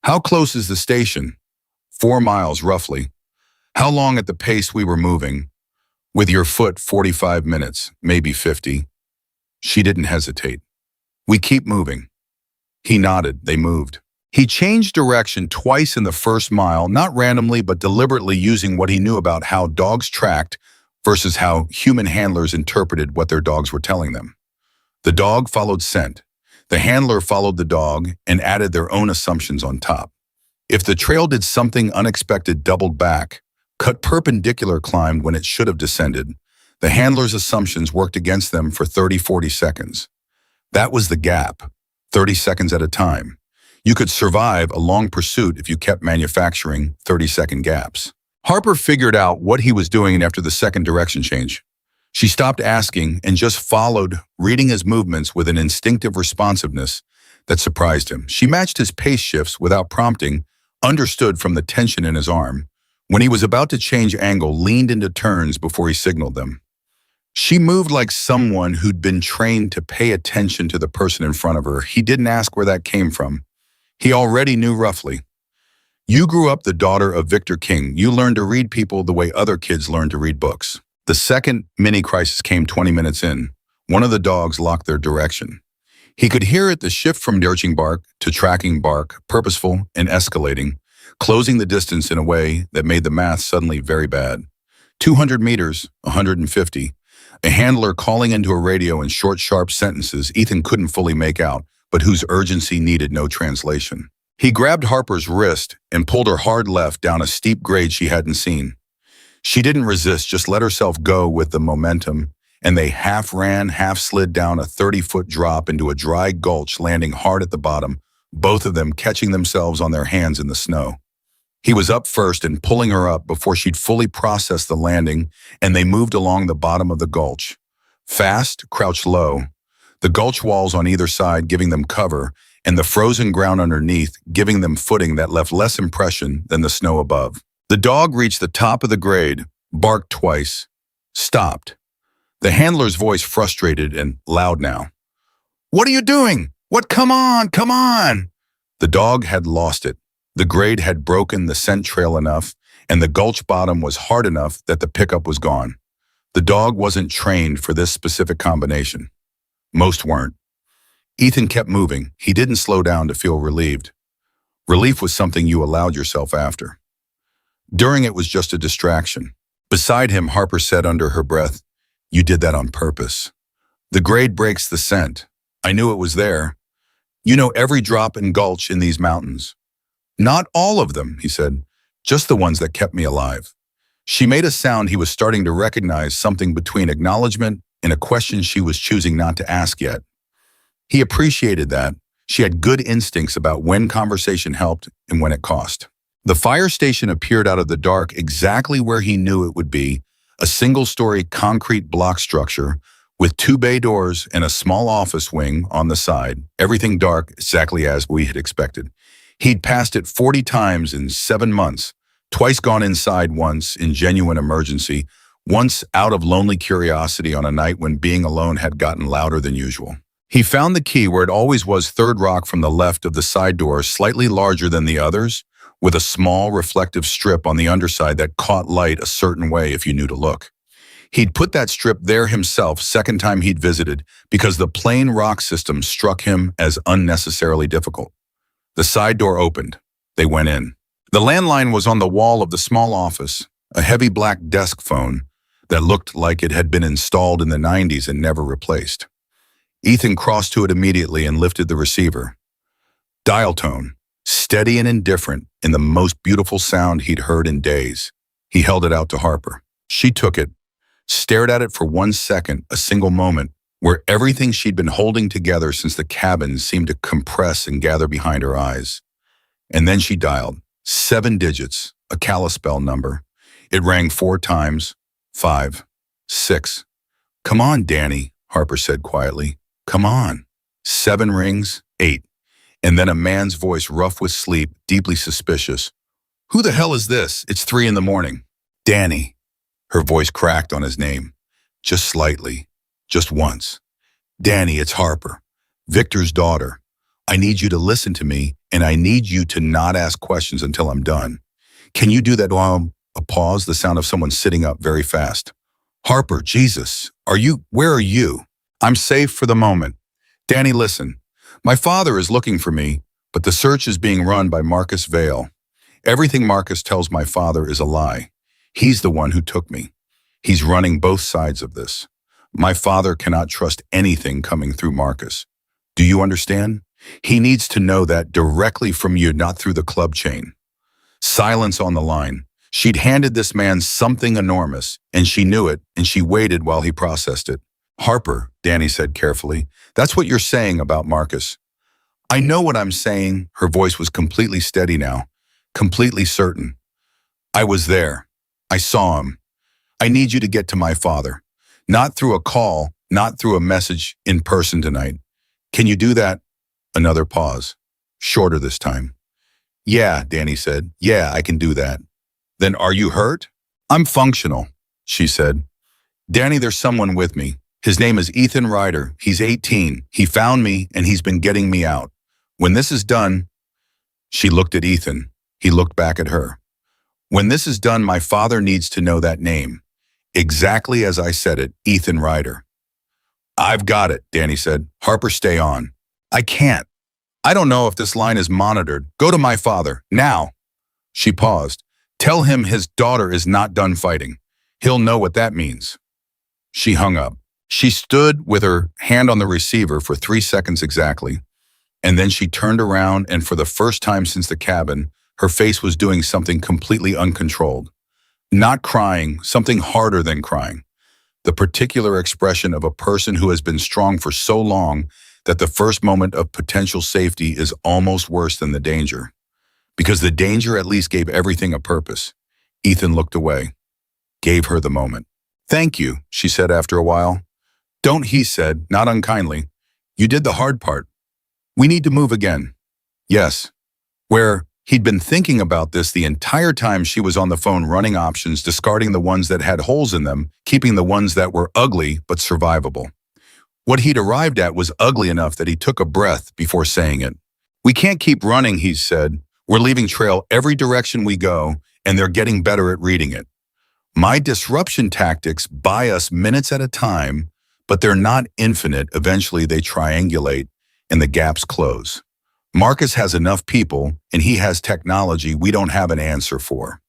Speaker 1: How close is the station? 4 miles, roughly. How long at the pace we were moving? With your foot, 45 minutes, maybe 50. She didn't hesitate. We keep moving. He nodded. They moved. He changed direction twice in the first mile, not randomly, but deliberately, using what he knew about how dogs tracked versus how human handlers interpreted what their dogs were telling them. The dog followed scent. The handler followed the dog and added their own assumptions on top. If the trail did something unexpected, doubled back, cut perpendicular, climbed when it should have descended, the handler's assumptions worked against them for 30, 40 seconds. That was the gap, 30 seconds at a time. You could survive a long pursuit if you kept manufacturing 30-second gaps. Harper figured out what he was doing after the second direction change. She stopped asking and just followed, reading his movements with an instinctive responsiveness that surprised him. She matched his pace shifts without prompting, understood from the tension in his arm. When he was about to change angle, leaned into turns before he signaled them. She moved like someone who'd been trained to pay attention to the person in front of her. He didn't ask where that came from. He already knew roughly. You grew up the daughter of Victor King. You learned to read people the way other kids learn to read books. The second mini-crisis came 20 minutes in. One of the dogs locked their direction. He could hear it, the shift from lurching bark to tracking bark, purposeful and escalating, closing the distance in a way that made the math suddenly very bad. 200 meters, 150. A handler calling into a radio in short, sharp sentences Ethan couldn't fully make out, but whose urgency needed no translation. He grabbed Harper's wrist and pulled her hard left down a steep grade she hadn't seen. She didn't resist, just let herself go with the momentum, and they half ran, half slid down a 30-foot drop into a dry gulch, landing hard at the bottom, both of them catching themselves on their hands in the snow. He was up first and pulling her up before she'd fully processed the landing, and they moved along the bottom of the gulch. Fast, crouched low, the gulch walls on either side giving them cover, and the frozen ground underneath giving them footing that left less impression than the snow above. The dog reached the top of the grade, barked twice, stopped. The handler's voice frustrated and loud now. What are you doing? What? Come on, come on! The dog had lost it. The grade had broken the scent trail enough, and the gulch bottom was hard enough that the pickup was gone. The dog wasn't trained for this specific combination. Most weren't. Ethan kept moving. He didn't slow down to feel relieved. Relief was something you allowed yourself after. During it was just a distraction. Beside him, Harper said under her breath, "You did that on purpose." The grade breaks the scent. I knew it was there. You know every drop and gulch in these mountains. Not all of them, he said, just the ones that kept me alive. She made a sound he was starting to recognize, something between acknowledgement and a question she was choosing not to ask yet. He appreciated that. She had good instincts about when conversation helped and when it cost. The fire station appeared out of the dark exactly where he knew it would be, a single-story concrete block structure with 2 bay doors and a small office wing on the side, everything dark exactly as we had expected. He'd passed it 40 times in 7 months, twice gone inside, once in genuine emergency, once out of lonely curiosity on a night when being alone had gotten louder than usual. He found the key where it always was, third rock from the left of the side door, slightly larger than the others, with a small reflective strip on the underside that caught light a certain way if you knew to look. He'd put that strip there himself second time he'd visited because the plain rock system struck him as unnecessarily difficult. The side door opened. They went in. The landline was on the wall of the small office, a heavy black desk phone that looked like it had been installed in the 90s and never replaced. Ethan crossed to it immediately and lifted the receiver. Dial tone, steady and indifferent, in the most beautiful sound he'd heard in days. He held it out to Harper. She took it, stared at it for 1 second, a single moment, where everything she'd been holding together since the cabin seemed to compress and gather behind her eyes. And then she dialed. 7 digits, a Kalispell number. It rang 4 times. 5, 6. "Come on, Danny," Harper said quietly. "Come on." 7 rings, 8. And then a man's voice, rough with sleep, deeply suspicious. "Who the hell is this? It's 3 in the morning." "Danny." Her voice cracked on his name. Just slightly. Just once. "Danny, it's Harper. Victor's daughter. I need you to listen to me, and I need you to not ask questions until I'm done. Can you do that while..." A pause, the sound of someone sitting up very fast. "Harper, Jesus, where are you?" "I'm safe for the moment. Danny, listen. My father is looking for me, but the search is being run by Marcus Vale. Everything Marcus tells my father is a lie. He's the one who took me. He's running both sides of this. My father cannot trust anything coming through Marcus. Do you understand? He needs to know that directly from you, not through the club chain." Silence on the line. She'd handed this man something enormous, and she knew it, and she waited while he processed it. "Harper," Danny said carefully, "that's what you're saying about Marcus." "I know what I'm saying." Her voice was completely steady now, completely certain. "I was there. I saw him. I need you to get to my father. Not through a call, not through a message, in person tonight. Can you do that?" Another pause. Shorter this time. "Yeah," Danny said. "Yeah, I can do that." "Then are you hurt?" "I'm functional," she said. "Danny, there's someone with me. His name is Ethan Ryder. He's 18. He found me, and he's been getting me out. When this is done..." She looked at Ethan. He looked back at her. "When this is done, my father needs to know that name. Exactly as I said it, Ethan Ryder." "I've got it," Danny said. "Harper, stay on." "I can't. I don't know if this line is monitored. Go to my father, now." She paused. "Tell him his daughter is not done fighting. He'll know what that means." She hung up. She stood with her hand on the receiver for 3 seconds exactly, and then she turned around, and for the first time since the cabin, her face was doing something completely uncontrolled. Not crying, something harder than crying. The particular expression of a person who has been strong for so long that the first moment of potential safety is almost worse than the danger. Because the danger at least gave everything a purpose. Ethan looked away. Gave her the moment. "Thank you," she said after a while. "Don't," he said, not unkindly. "You did the hard part. We need to move again." "Yes." Where he'd been thinking about this the entire time she was on the phone, running options, discarding the ones that had holes in them, keeping the ones that were ugly but survivable. What he'd arrived at was ugly enough that he took a breath before saying it. "We can't keep running," he said. "We're leaving trail every direction we go, and they're getting better at reading it. My disruption tactics buy us minutes at a time, but they're not infinite. Eventually they triangulate and the gaps close. Marcus has enough people and he has technology we don't have an answer for.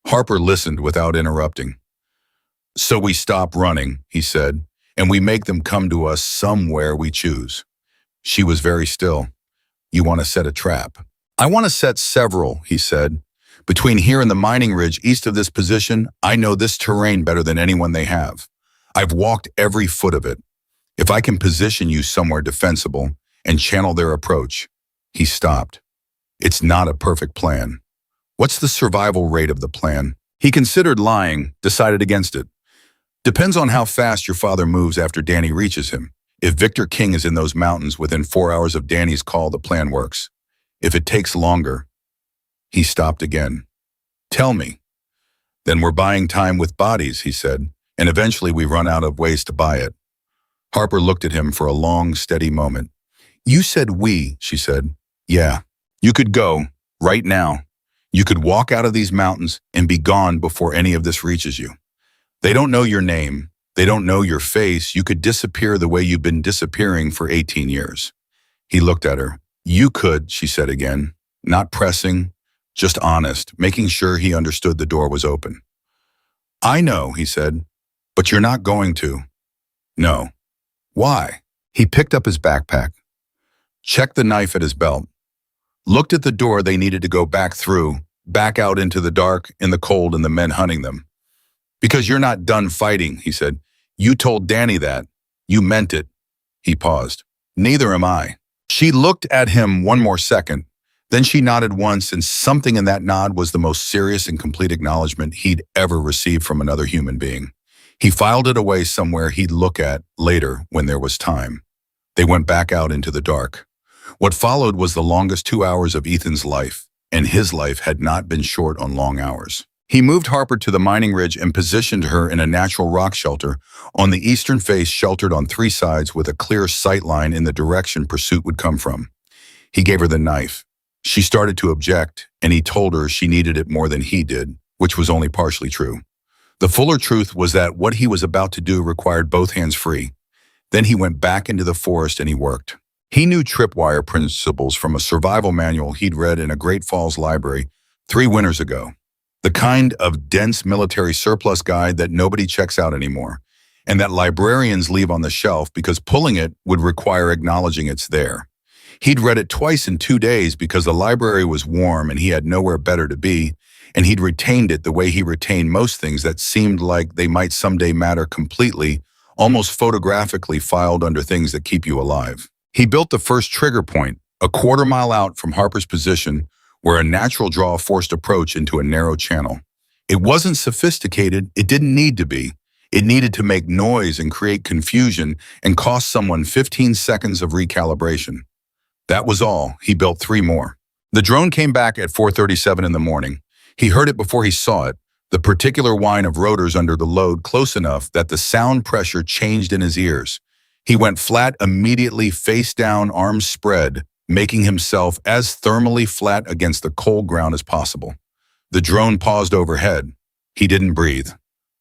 Speaker 1: Harper listened without interrupting. So we stop running, he said, and we make them come to us somewhere we choose. She was very still. You want to set a trap? I want to set several, he said. Between here and the mining ridge east of this position, I know this terrain better than anyone they have. I've walked every foot of it. If I can position you somewhere defensible and channel their approach. He stopped. It's not a perfect plan. What's the survival rate of the plan? He considered lying, decided against it. Depends on how fast your father moves after Danny reaches him. If Victor King is in those mountains within 4 hours of Danny's call, the plan works. If it takes longer, he stopped again. Tell me. Then we're buying time with bodies, he said, and eventually we run out of ways to buy it. Harper looked at him for a long, steady moment. You said we, she said. Yeah. You could go, right now. You could walk out of these mountains and be gone before any of this reaches you. They don't know your name. They don't know your face. You could disappear the way you've been disappearing for 18 years. He looked at her. You could, she said again, not pressing, just honest, making sure he understood the door was open. I know, he said, but you're not going to. No. Why? He picked up his backpack, checked the knife at his belt, looked at the door they needed to go back through, back out into the dark, in the cold, and the men hunting them. Because you're not done fighting, he said. You told Danny that. You meant it. He paused. Neither am I. She looked at him one more second. Then she nodded once, and something in that nod was the most serious and complete acknowledgement he'd ever received from another human being. He filed it away somewhere he'd look at later when there was time. They went back out into the dark. What followed was the longest 2 hours of Ethan's life, and his life had not been short on long hours. He moved Harper to the mining ridge and positioned her in a natural rock shelter on the eastern face, sheltered on 3 sides with a clear sight line in the direction pursuit would come from. He gave her the knife. She started to object, and he told her she needed it more than he did, which was only partially true. The fuller truth was that what he was about to do required both hands free. Then he went back into the forest and he worked. He knew tripwire principles from a survival manual he'd read in a Great Falls library 3 winters ago. The kind of dense military surplus guide that nobody checks out anymore, and that librarians leave on the shelf because pulling it would require acknowledging it's there. He'd read it twice in 2 days because the library was warm and he had nowhere better to be, and he'd retained it the way he retained most things that seemed like they might someday matter completely, almost photographically filed under things that keep you alive. He built the first trigger point, a 1/4 mile out from Harper's position, where a natural draw forced approach into a narrow channel. It wasn't sophisticated, it didn't need to be. It needed to make noise and create confusion and cost someone 15 seconds of recalibration. That was all. He built 3 more. The drone came back at 4:37 in the morning. He heard it before he saw it, the particular whine of rotors under the load close enough that the sound pressure changed in his ears. He went flat immediately, face down, arms spread, making himself as thermally flat against the cold ground as possible. The drone paused overhead. He didn't breathe.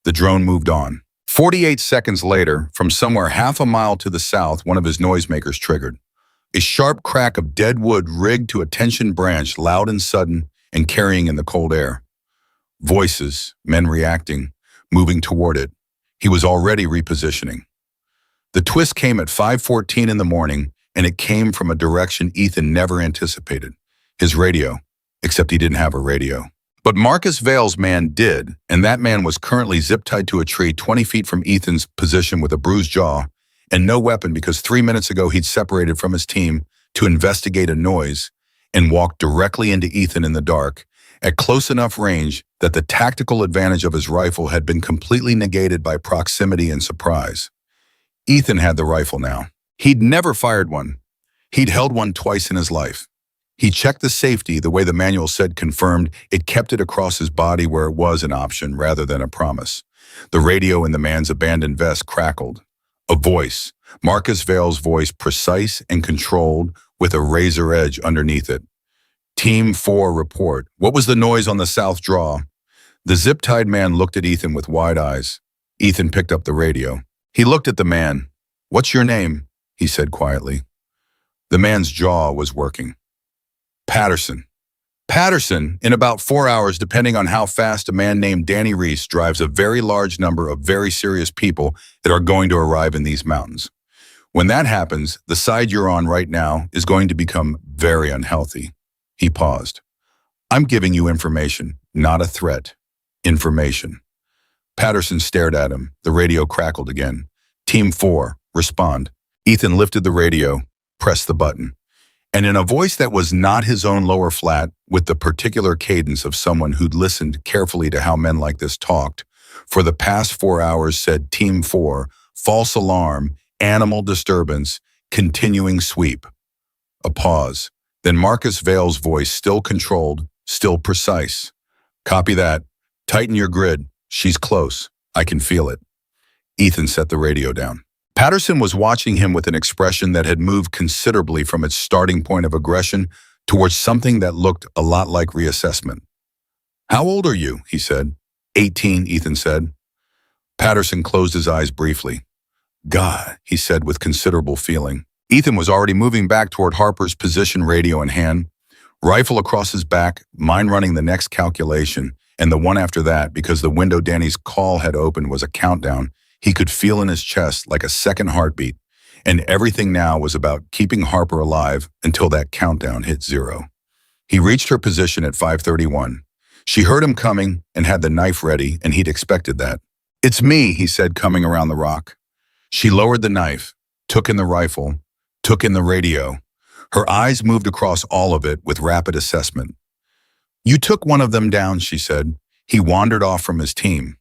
Speaker 1: The drone moved on. 48 seconds later, from somewhere half a mile to the south, one of his noisemakers triggered. A sharp crack of dead wood rigged to a tension branch, loud and sudden, and carrying in the cold air. Voices, men reacting, moving toward it. He was already repositioning. The twist came at 5:14 in the morning, and it came from a direction Ethan never anticipated. His radio, except he didn't have a radio. But Marcus Vale's man did, and that man was currently zip-tied to a tree 20 feet from Ethan's position with a bruised jaw and no weapon because 3 minutes ago he'd separated from his team to investigate a noise and walked directly into Ethan in the dark, at close enough range that the tactical advantage of his rifle had been completely negated by proximity and surprise. Ethan had the rifle now. He'd never fired one. He'd held one twice in his life. He checked the safety the way the manual said, confirmed it kept it across his body where it was an option rather than a promise. The radio in the man's abandoned vest crackled. A voice, Marcus Vale's voice, precise and controlled with a razor edge underneath it. Team 4 report. What was the noise on the south draw? The zip-tied man looked at Ethan with wide eyes. Ethan picked up the radio. He looked at the man. "What's your name?" he said quietly. The man's jaw was working. "Patterson." "Patterson, in about 4 hours, depending on how fast a man named Danny Reese drives a very large number of very serious people that are going to arrive in these mountains. When that happens, the side you're on right now is going to become very unhealthy." He paused. "I'm giving you information, not a threat. Information." Patterson stared at him. The radio crackled again. "Team 4, respond." Ethan lifted the radio, pressed the button, and in a voice that was not his own lower flat, with the particular cadence of someone who'd listened carefully to how men like this talked, for the past 4 hours said, "Team 4, false alarm, animal disturbance, continuing sweep." A pause. Then Marcus Vale's voice, still controlled, still precise. "Copy that. Tighten your grid. She's close. I can feel it." Ethan set the radio down. Patterson was watching him with an expression that had moved considerably from its starting point of aggression towards something that looked a lot like reassessment. "How old are you?" he said. 18, Ethan said. Patterson closed his eyes briefly. "God," he said with considerable feeling. Ethan was already moving back toward Harper's position, radio in hand, rifle across his back, mind running the next calculation, and the one after that, because the window Danny's call had opened was a countdown. He could feel in his chest like a second heartbeat, and everything now was about keeping Harper alive until that countdown hit 0. He reached her position at 5:31. She heard him coming and had the knife ready, and he'd expected that. "It's me," he said, coming around the rock. She lowered the knife, took in the rifle, took in the radio. Her eyes moved across all of it with rapid assessment. "You took one of them down," she said. "He wandered off from his team."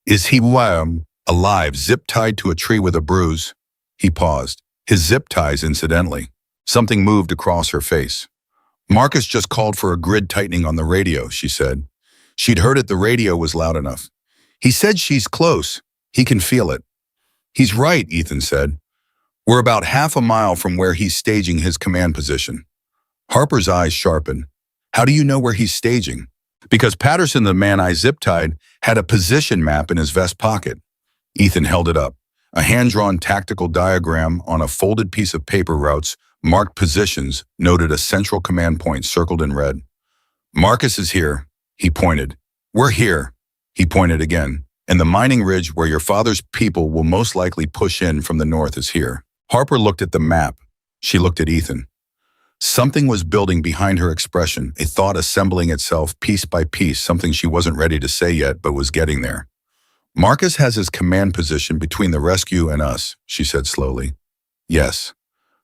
Speaker 1: "Is he alive, zip-tied to a tree with a bruise?" He paused. His zip ties, incidentally. Something moved across her face. "Marcus just called for a grid tightening on the radio," she said. She'd heard it. The radio was loud enough. "He said she's close. He can feel it." "He's right," Ethan said. "We're about half a mile from where he's staging his command position." Harper's eyes sharpened. "How do you know where he's staging?" "Because Patterson, the man I zip-tied, had a position map in his vest pocket." Ethan held it up. A hand-drawn tactical diagram on a folded piece of paper. Routes, marked positions, noted a central command point circled in red. "Marcus is here," he pointed. "We're here," he pointed again. "And the mining ridge where your father's people will most likely push in from the north is here." Harper looked at the map. She looked at Ethan. Something was building behind her expression, a thought assembling itself piece by piece, something she wasn't ready to say yet but was getting there. "Marcus has his command position between the rescue and us," she said slowly. "Yes.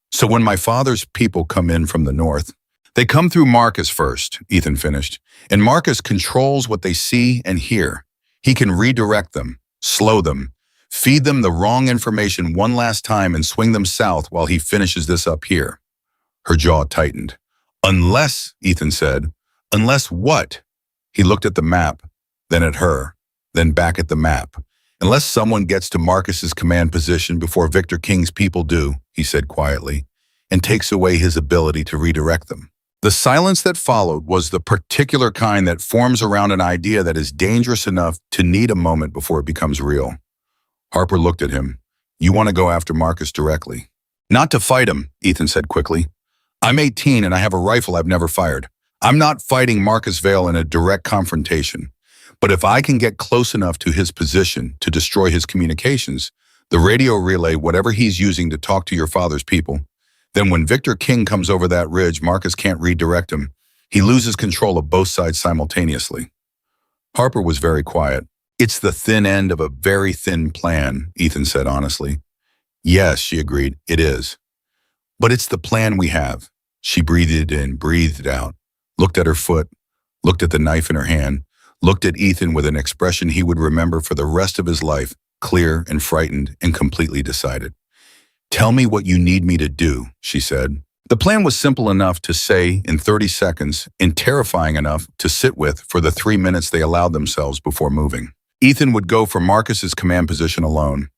Speaker 1: So when my father's people come in from the north, they come through Marcus first," Ethan finished. "And Marcus controls what they see and hear. He can redirect them, slow them, feed them the wrong information one last time and swing them south while he finishes this up here." Her jaw tightened. "Unless," Ethan said. "Unless what?" He looked at the map, then at her, then back at the map. "Unless someone gets to Marcus's command position before Victor King's people do," he said quietly, "and takes away his ability to redirect them." The silence that followed was the particular kind that forms around an idea that is dangerous enough to need a moment before it becomes real. Harper looked at him. "You want to go after Marcus directly?" "Not to fight him," Ethan said quickly. "I'm 18 and I have a rifle I've never fired. I'm not fighting Marcus Vale in a direct confrontation. But if I can get close enough to his position to destroy his communications, the radio relay, whatever he's using to talk to your father's people, then when Victor King comes over that ridge, Marcus can't redirect him. He loses control of both sides simultaneously." Harper was very quiet. "It's the thin end of a very thin plan," Ethan said honestly. "Yes," she agreed, "it is. But it's the plan we have." She breathed in, breathed out, looked at her foot, looked at the knife in her hand, looked at Ethan with an expression he would remember for the rest of his life, clear and frightened and completely decided. "Tell me what you need me to do," she said. The plan was simple enough to say in 30 seconds and terrifying enough to sit with for the 3 minutes they allowed themselves before moving. Ethan would go for Marcus's command position alone.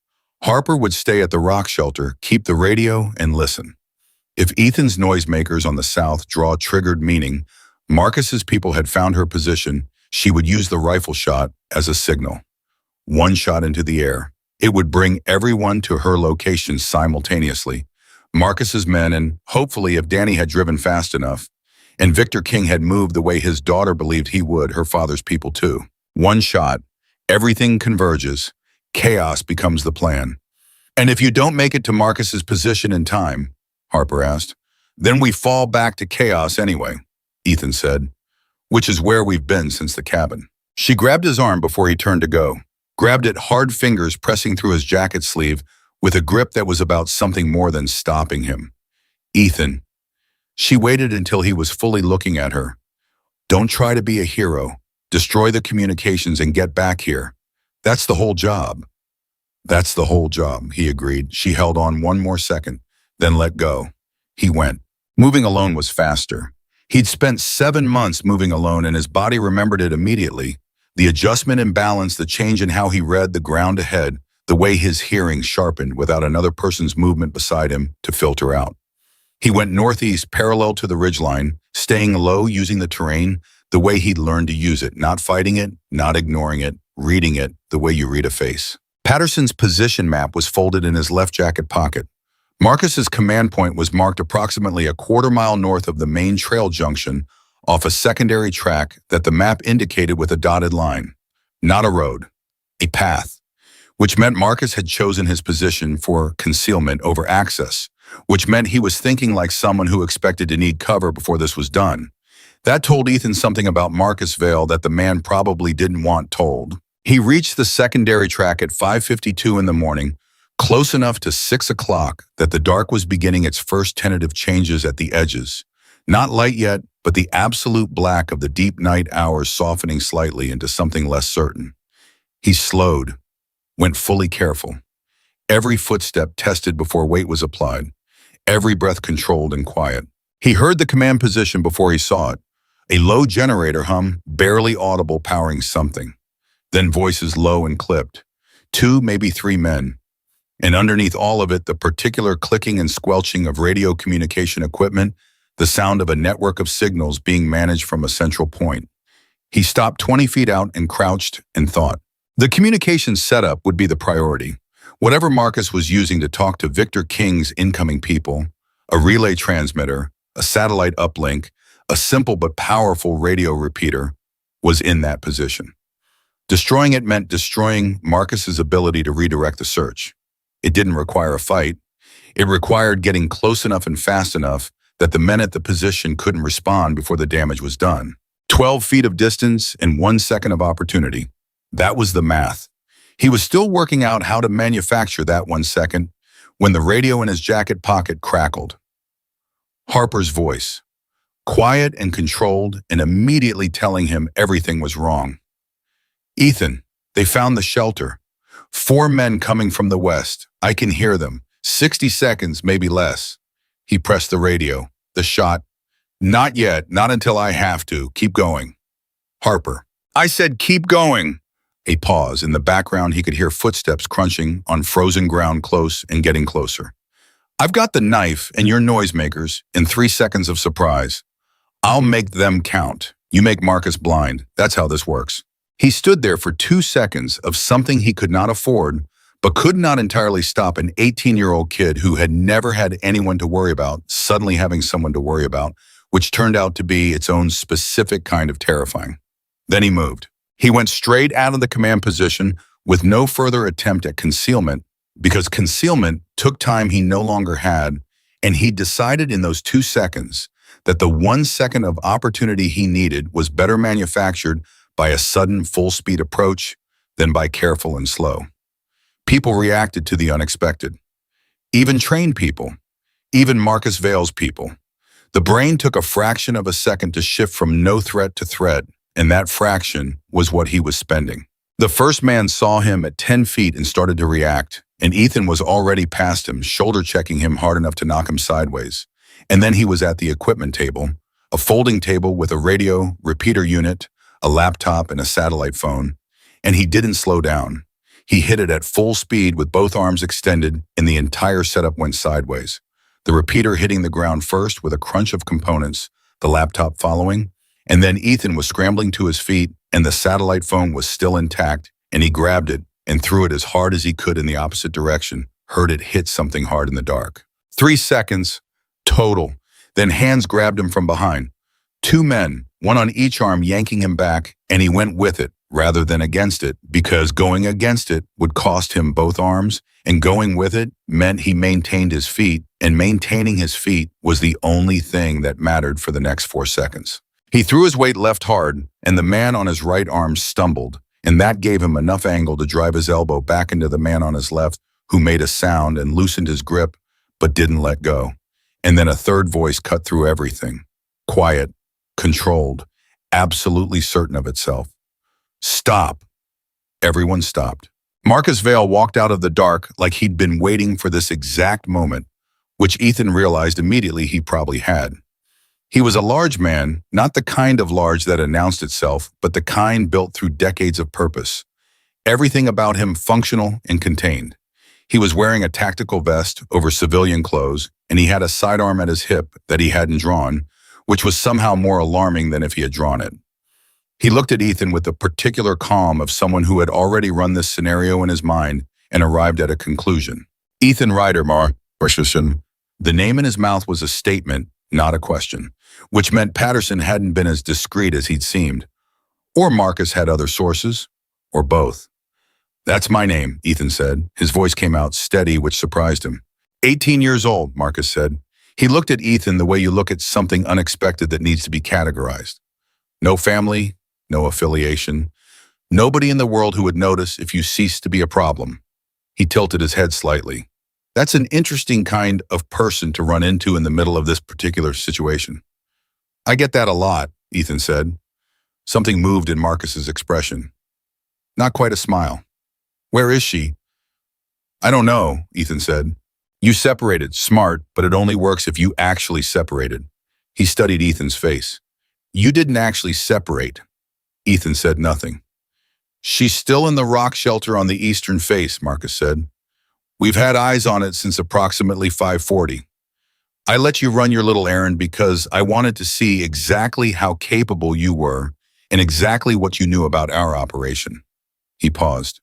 Speaker 1: Harper would stay at the rock shelter, keep the radio, and listen. If Ethan's noisemakers on the south draw triggered, meaning Marcus's people had found her position, She would use the rifle shot as a signal. One shot into the air. It would bring everyone to her location simultaneously. Marcus's men and, hopefully, if Danny had driven fast enough, and Victor King had moved the way his daughter believed he would, her father's people too. One shot, everything converges, chaos becomes the plan. And if you don't make it to Marcus's position in time, Harper asked, then we fall back to chaos anyway, Ethan said, which is where we've been since the cabin. She grabbed his arm before he turned to go, grabbed it, hard fingers pressing through his jacket sleeve with a grip that was about something more than stopping him. Ethan. She waited until he was fully looking at her. Don't try to be a hero. Destroy the communications and get back here. That's the whole job. That's the whole job, he agreed. She held on one more second, then let go. He went. Moving alone was faster. He'd spent 7 months moving alone and his body remembered it immediately. The adjustment and balance, the change in how he read the ground ahead, the way his hearing sharpened without another person's movement beside him to filter out. He went northeast parallel to the ridgeline, staying low, using the terrain the way he'd learned to use it, not fighting it, not ignoring it, reading it the way you read a face. Patterson's position map was folded in his left jacket pocket. Marcus's command point was marked approximately a quarter-mile north of the main trail junction off a secondary track that the map indicated with a dotted line. Not a road, a path, which meant Marcus had chosen his position for concealment over access, which meant he was thinking like someone who expected to need cover before this was done. That told Ethan something about Marcus Vale that the man probably didn't want told. He reached the secondary track at 5:52 in the morning, close enough to 6 o'clock that the dark was beginning its first tentative changes at the edges. Not light yet, but the absolute black of the deep night hours softening slightly into something less certain. He slowed, went fully careful. Every footstep tested before weight was applied. Every breath controlled and quiet. He heard the command position before he saw it. A low generator hum, barely audible, powering something. Then voices low and clipped. 2, maybe 3 men. And underneath all of it, the particular clicking and squelching of radio communication equipment, the sound of a network of signals being managed from a central point. He stopped 20 feet out and crouched and thought. The communications setup would be the priority. Whatever Marcus was using to talk to Victor King's incoming people, a relay transmitter, a satellite uplink, a simple but powerful radio repeater, was in that position. Destroying it meant destroying Marcus's ability to redirect the search. It didn't require a fight. It required getting close enough and fast enough that the men at the position couldn't respond before the damage was done. 12 feet of distance and 1 second of opportunity. That was the math. He was still working out how to manufacture that 1 second when the radio in his jacket pocket crackled. Harper's voice, quiet and controlled and immediately telling him everything was wrong. Ethan, they found the shelter. 4 men coming from the west. I can hear them. 60 seconds, maybe less. He pressed the radio. The shot. Not yet, not until I have to. Keep going. Harper. I said keep going. A pause. In the background, he could hear footsteps crunching on frozen ground close and getting closer. I've got the knife and your noisemakers in 3 seconds of surprise. I'll make them count. You make Marcus blind. That's how this works. He stood there for 2 seconds of something he could not afford, but could not entirely stop an 18-year-old kid who had never had anyone to worry about, suddenly having someone to worry about, which turned out to be its own specific kind of terrifying. Then he moved. He went straight out of the command position with no further attempt at concealment, because concealment took time he no longer had, and he decided in those 2 seconds that the 1 second of opportunity he needed was better manufactured by a sudden full-speed approach than by careful and slow. People reacted to the unexpected. Even trained people. Even Marcus Vale's people. The brain took a fraction of a second to shift from no threat to threat, and that fraction was what he was spending. The first man saw him at 10 feet and started to react, and Ethan was already past him, shoulder-checking him hard enough to knock him sideways. And then he was at the equipment table, a folding table with a radio, repeater unit, a laptop, and a satellite phone, and he didn't slow down. He hit it at full speed with both arms extended, and the entire setup went sideways. The repeater hitting the ground first with a crunch of components, the laptop following, and then Ethan was scrambling to his feet, and the satellite phone was still intact, and he grabbed it and threw it as hard as he could in the opposite direction, heard it hit something hard in the dark. 3 seconds, total. Then hands grabbed him from behind. 2 men, one on each arm, yanking him back, and he went with it rather than against it, because going against it would cost him both arms, and going with it meant he maintained his feet, and maintaining his feet was the only thing that mattered for the next 4 seconds. He threw his weight left hard, and the man on his right arm stumbled, and that gave him enough angle to drive his elbow back into the man on his left, who made a sound and loosened his grip, but didn't let go. And then a third voice cut through everything. Quiet, controlled, absolutely certain of itself. Stop. Everyone stopped. Marcus Vale walked out of the dark like he'd been waiting for this exact moment, which Ethan realized immediately he probably had. He was a large man, not the kind of large that announced itself, but the kind built through decades of purpose. Everything about him functional and contained. He was wearing a tactical vest over civilian clothes, and he had a sidearm at his hip that he hadn't drawn, which was somehow more alarming than if he had drawn it. He looked at Ethan with the particular calm of someone who had already run this scenario in his mind and arrived at a conclusion. Ethan Ryder, Patterson. The name in his mouth was a statement, not a question, which meant Patterson hadn't been as discreet as he'd seemed. Or Marcus had other sources, or both. That's my name, Ethan said. His voice came out steady, which surprised him. 18 years old, Marcus said. He looked at Ethan the way you look at something unexpected that needs to be categorized. No family, no affiliation. Nobody in the world who would notice if you ceased to be a problem. He tilted his head slightly. That's an interesting kind of person to run into in the middle of this particular situation. I get that a lot, Ethan said. Something moved in Marcus's expression. Not quite a smile. Where is she? I don't know, Ethan said. You separated, smart, but it only works if you actually separated. He studied Ethan's face. You didn't actually separate. Ethan said nothing. She's still in the rock shelter on the eastern face, Marcus said. We've had eyes on it since approximately 5:40. I let you run your little errand because I wanted to see exactly how capable you were and exactly what you knew about our operation. He paused.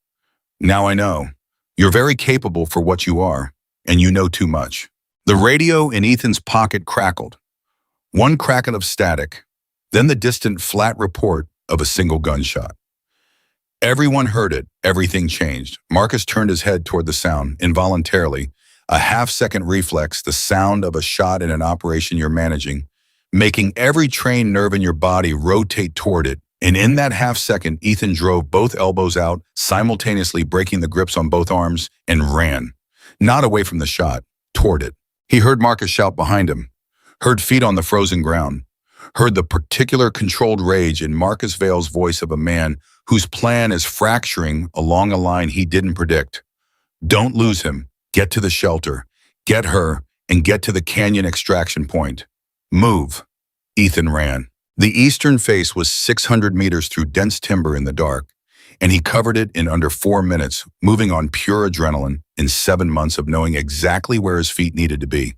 Speaker 1: Now I know. You're very capable for what you are, and you know too much. The radio in Ethan's pocket crackled. One crackle of static, then the distant flat report of a single gunshot. Everyone heard it. Everything changed. Marcus turned his head toward the sound, involuntarily, a half-second reflex, the sound of a shot in an operation you're managing, making every trained nerve in your body rotate toward it. And in that half-second, Ethan drove both elbows out, simultaneously breaking the grips on both arms, and ran. Not away from the shot, toward it. He heard Marcus shout behind him, heard feet on the frozen ground, heard the particular controlled rage in Marcus Vale's voice of a man whose plan is fracturing along a line he didn't predict. Don't lose him. Get to the shelter. Get her, and get to the canyon extraction point. Move. Ethan ran. The eastern face was 600 meters through dense timber in the dark, and he covered it in under 4 minutes, moving on pure adrenaline in 7 months of knowing exactly where his feet needed to be.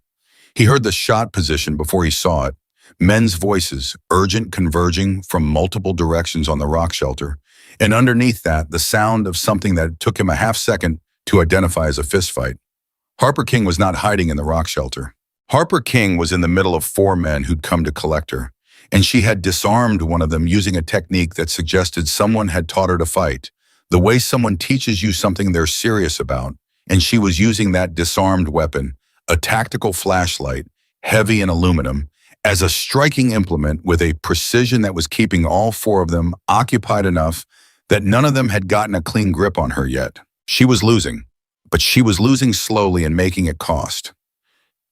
Speaker 1: He heard the shot position before he saw it, men's voices, urgent, converging from multiple directions on the rock shelter, and underneath that, the sound of something that took him a half-second to identify as a fistfight. Harper King was not hiding in the rock shelter. Harper King was in the middle of 4 men who'd come to collect her, and she had disarmed one of them using a technique that suggested someone had taught her to fight, the way someone teaches you something they're serious about, and she was using that disarmed weapon, a tactical flashlight, heavy in aluminum, as a striking implement with a precision that was keeping all 4 of them occupied enough that none of them had gotten a clean grip on her yet. She was losing, but she was losing slowly and making it cost.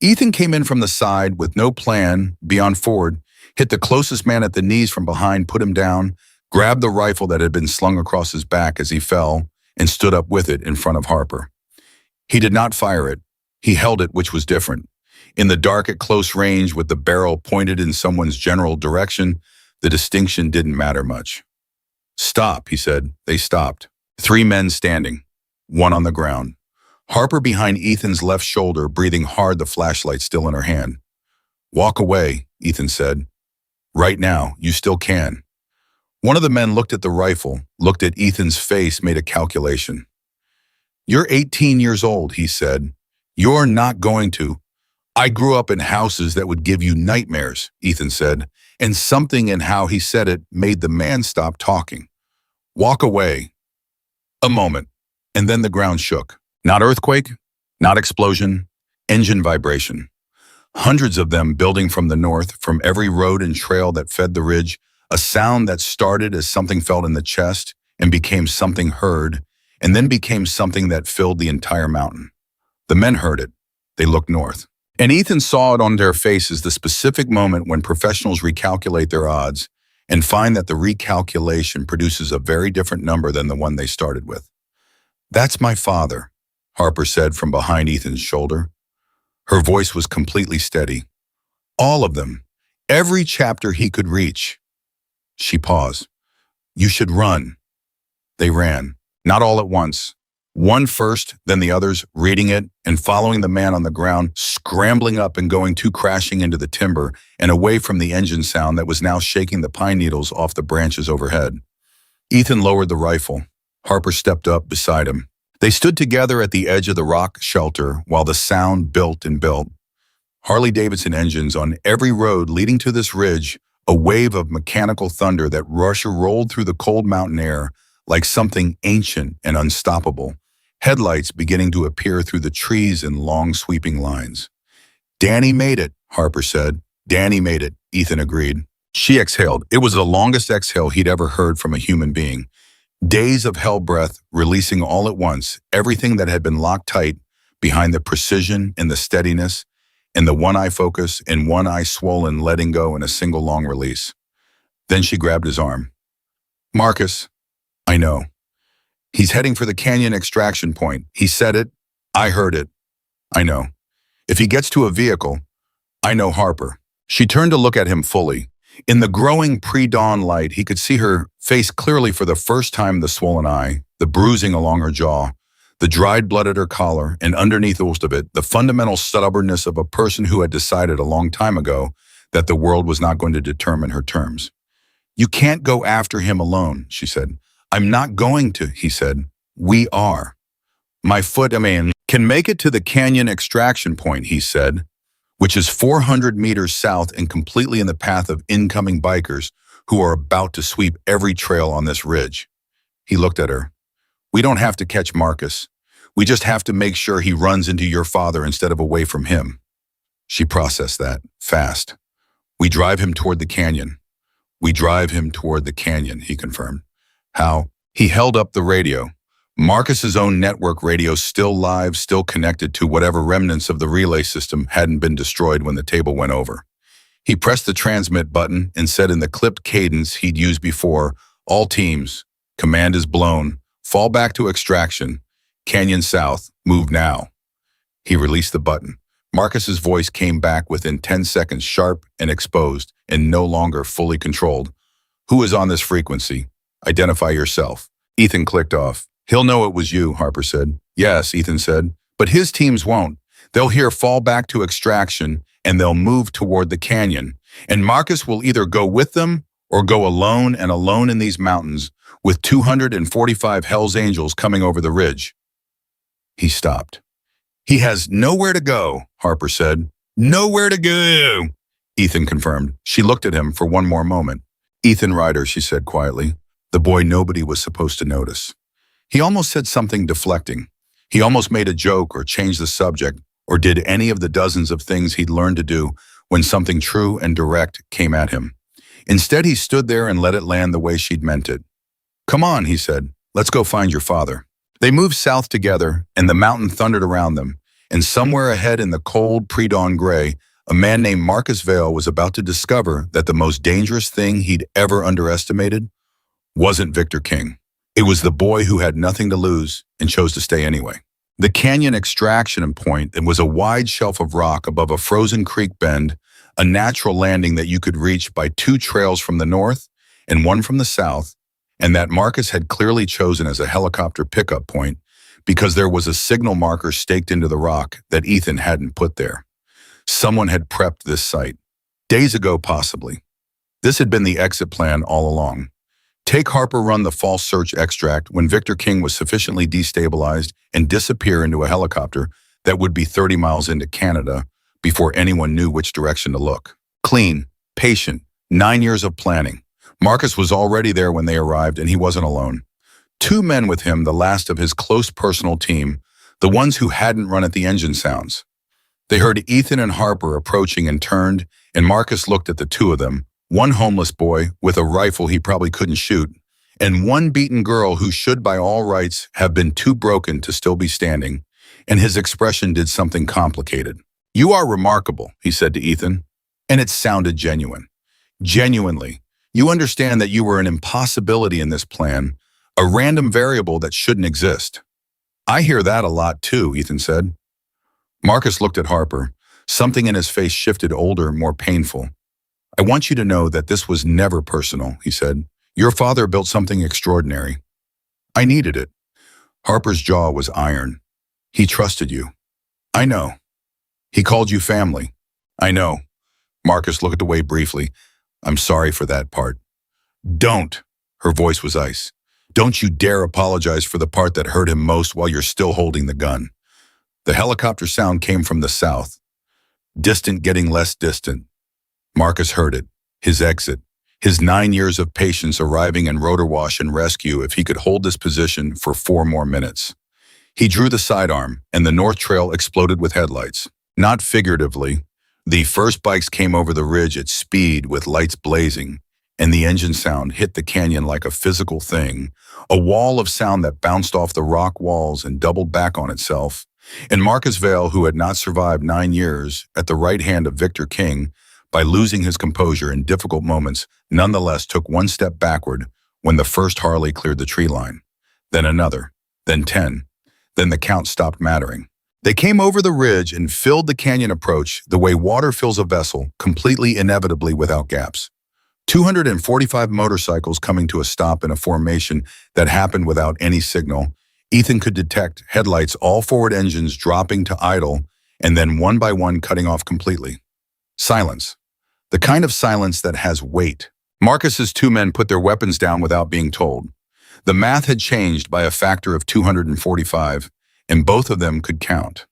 Speaker 1: Ethan came in from the side with no plan beyond forward, hit the closest man at the knees from behind, put him down, grabbed the rifle that had been slung across his back as he fell, and stood up with it in front of Harper. He did not fire it. He held it, which was different. In the dark at close range with the barrel pointed in someone's general direction, the distinction didn't matter much. Stop, he said. They stopped. 3 men standing, 1 on the ground. Harper behind Ethan's left shoulder, breathing hard, the flashlight still in her hand. Walk away, Ethan said. Right now, you still can. One of the men looked at the rifle, looked at Ethan's face, made a calculation. "You're 18 years old," he said. "You're not going to." "I grew up in houses that would give you nightmares," Ethan said, and something in how he said it made the man stop talking. "Walk away." A moment, and then the ground shook. Not earthquake, not explosion, engine vibration. Hundreds of them building from the north, from every road and trail that fed the ridge, a sound that started as something felt in the chest and became something heard, and then became something that filled the entire mountain. The men heard it. They looked north. And Ethan saw it on their faces, the specific moment when professionals recalculate their odds and find that the recalculation produces a very different number than the one they started with. "That's my father," Harper said from behind Ethan's shoulder. Her voice was completely steady. "All of them. Every chapter he could reach." She paused. "You should run." They ran, not all at once. One first, then the others, reading it and following the man on the ground, scrambling up and going to crashing into the timber and away from the engine sound that was now shaking the pine needles off the branches overhead. Ethan lowered the rifle. Harper stepped up beside him. They stood together at the edge of the rock shelter while the sound built and built. Harley-Davidson engines on every road leading to this ridge, a wave of mechanical thunder that rolled through the cold mountain air like something ancient and unstoppable, headlights beginning to appear through the trees in long sweeping lines. "Danny made it," Harper said. "Danny made it," Ethan agreed. She exhaled. It was the longest exhale he'd ever heard from a human being. Days of hell breath, releasing all at once, everything that had been locked tight behind the precision and the steadiness, and the one eye focus and one eye swollen, letting go in a single long release. Then she grabbed his arm. "Marcus, I know. He's heading for the canyon extraction point. He said it. I heard it. I know. If he gets to a vehicle, I know Harper." She turned to look at him fully. In the growing pre-dawn light, he could see her face clearly for the first time, the swollen eye, the bruising along her jaw, the dried blood at her collar, and underneath most of it, the fundamental stubbornness of a person who had decided a long time ago that the world was not going to determine her terms. "You can't go after him alone," she said. "I'm not going to," he said. "We are. My foot, can make it to the canyon extraction point," he said, "which is 400 meters south and completely in the path of incoming bikers who are about to sweep every trail on this ridge." He looked at her. "We don't have to catch Marcus. We just have to make sure he runs into your father instead of away from him." She processed that, fast. "We drive him toward the canyon." "We drive him toward the canyon," he confirmed. "How?" He held up the radio. Marcus's own network radio, still live, still connected to whatever remnants of the relay system hadn't been destroyed when the table went over. He pressed the transmit button and said in the clipped cadence he'd used before, "All teams, command is blown. Fall back to extraction. Canyon south. Move now." He released the button. Marcus's voice came back within 10 seconds, sharp and exposed and no longer fully controlled. "Who is on this frequency? Identify yourself." Ethan clicked off. "He'll know it was you," Harper said. "Yes," Ethan said, "but his teams won't. They'll hear fall back to extraction and they'll move toward the canyon. And Marcus will either go with them or go alone and alone in these mountains with 245 Hell's Angels coming over the ridge." He stopped. "He has nowhere to go," Harper said. "Nowhere to go," Ethan confirmed. She looked at him for one more moment. "Ethan Ryder," she said quietly, the boy nobody was supposed to notice. He almost said something deflecting. He almost made a joke or changed the subject or did any of the dozens of things he'd learned to do when something true and direct came at him. Instead, he stood there and let it land the way she'd meant it. "Come on," he said. "Let's go find your father." They moved south together, and the mountain thundered around them, and somewhere ahead in the cold pre-dawn gray, a man named Marcus Vale was about to discover that the most dangerous thing he'd ever underestimated wasn't Victor King. It was the boy who had nothing to lose and chose to stay anyway. The canyon extraction point was a wide shelf of rock above a frozen creek bend, a natural landing that you could reach by 2 trails from the north and 1 from the south, and that Marcus had clearly chosen as a helicopter pickup point because there was a signal marker staked into the rock that Ethan hadn't put there. Someone had prepped this site. Days ago, possibly. This had been the exit plan all along. Take Harper run the false search extract when Victor King was sufficiently destabilized and disappear into a helicopter that would be 30 miles into Canada before anyone knew which direction to look. Clean, patient, 9 years of planning. Marcus was already there when they arrived, and he wasn't alone. Two men with him, the last of his close personal team, the ones who hadn't run at the engine sounds. They heard Ethan and Harper approaching and turned, and Marcus looked at the two of them, one homeless boy with a rifle he probably couldn't shoot, and one beaten girl who should by all rights have been too broken to still be standing, and his expression did something complicated. "You are remarkable," he said to Ethan, and it sounded genuine. Genuinely. You understand that you were an impossibility in this plan, a random variable that shouldn't exist. "I hear that a lot too," Ethan said. Marcus looked at Harper. Something in his face shifted, older, more painful. "I want you to know that this was never personal," he said. "Your father built something extraordinary. I needed it." Harper's jaw was iron. "He trusted you." "I know." "He called you family." "I know." Marcus looked away briefly. "I'm sorry for that part." "Don't." Her voice was ice. "Don't you dare apologize for the part that hurt him most while you're still holding the gun." The helicopter sound came from the south. Distant, getting less distant. Marcus heard it. His exit. His 9 years of patience arriving in rotor wash and rescue if he could hold this position for 4 more minutes. He drew the sidearm, and the North Trail exploded with headlights. Not figuratively. The first bikes came over the ridge at speed with lights blazing, and the engine sound hit the canyon like a physical thing, a wall of sound that bounced off the rock walls and doubled back on itself. And Marcus Vale, who had not survived 9 years at the right hand of Victor King, by losing his composure in difficult moments, nonetheless took one step backward when the first Harley cleared the tree line. Then another, then 10. Then the count stopped mattering. They came over the ridge and filled the canyon approach the way water fills a vessel, completely inevitably without gaps. 245 motorcycles coming to a stop in a formation that happened without any signal. Ethan could detect headlights, all forward engines dropping to idle, and then one by one cutting off completely. Silence. The kind of silence that has weight. Marcus's two men put their weapons down without being told. The math had changed by a factor of 245, and both of them could count.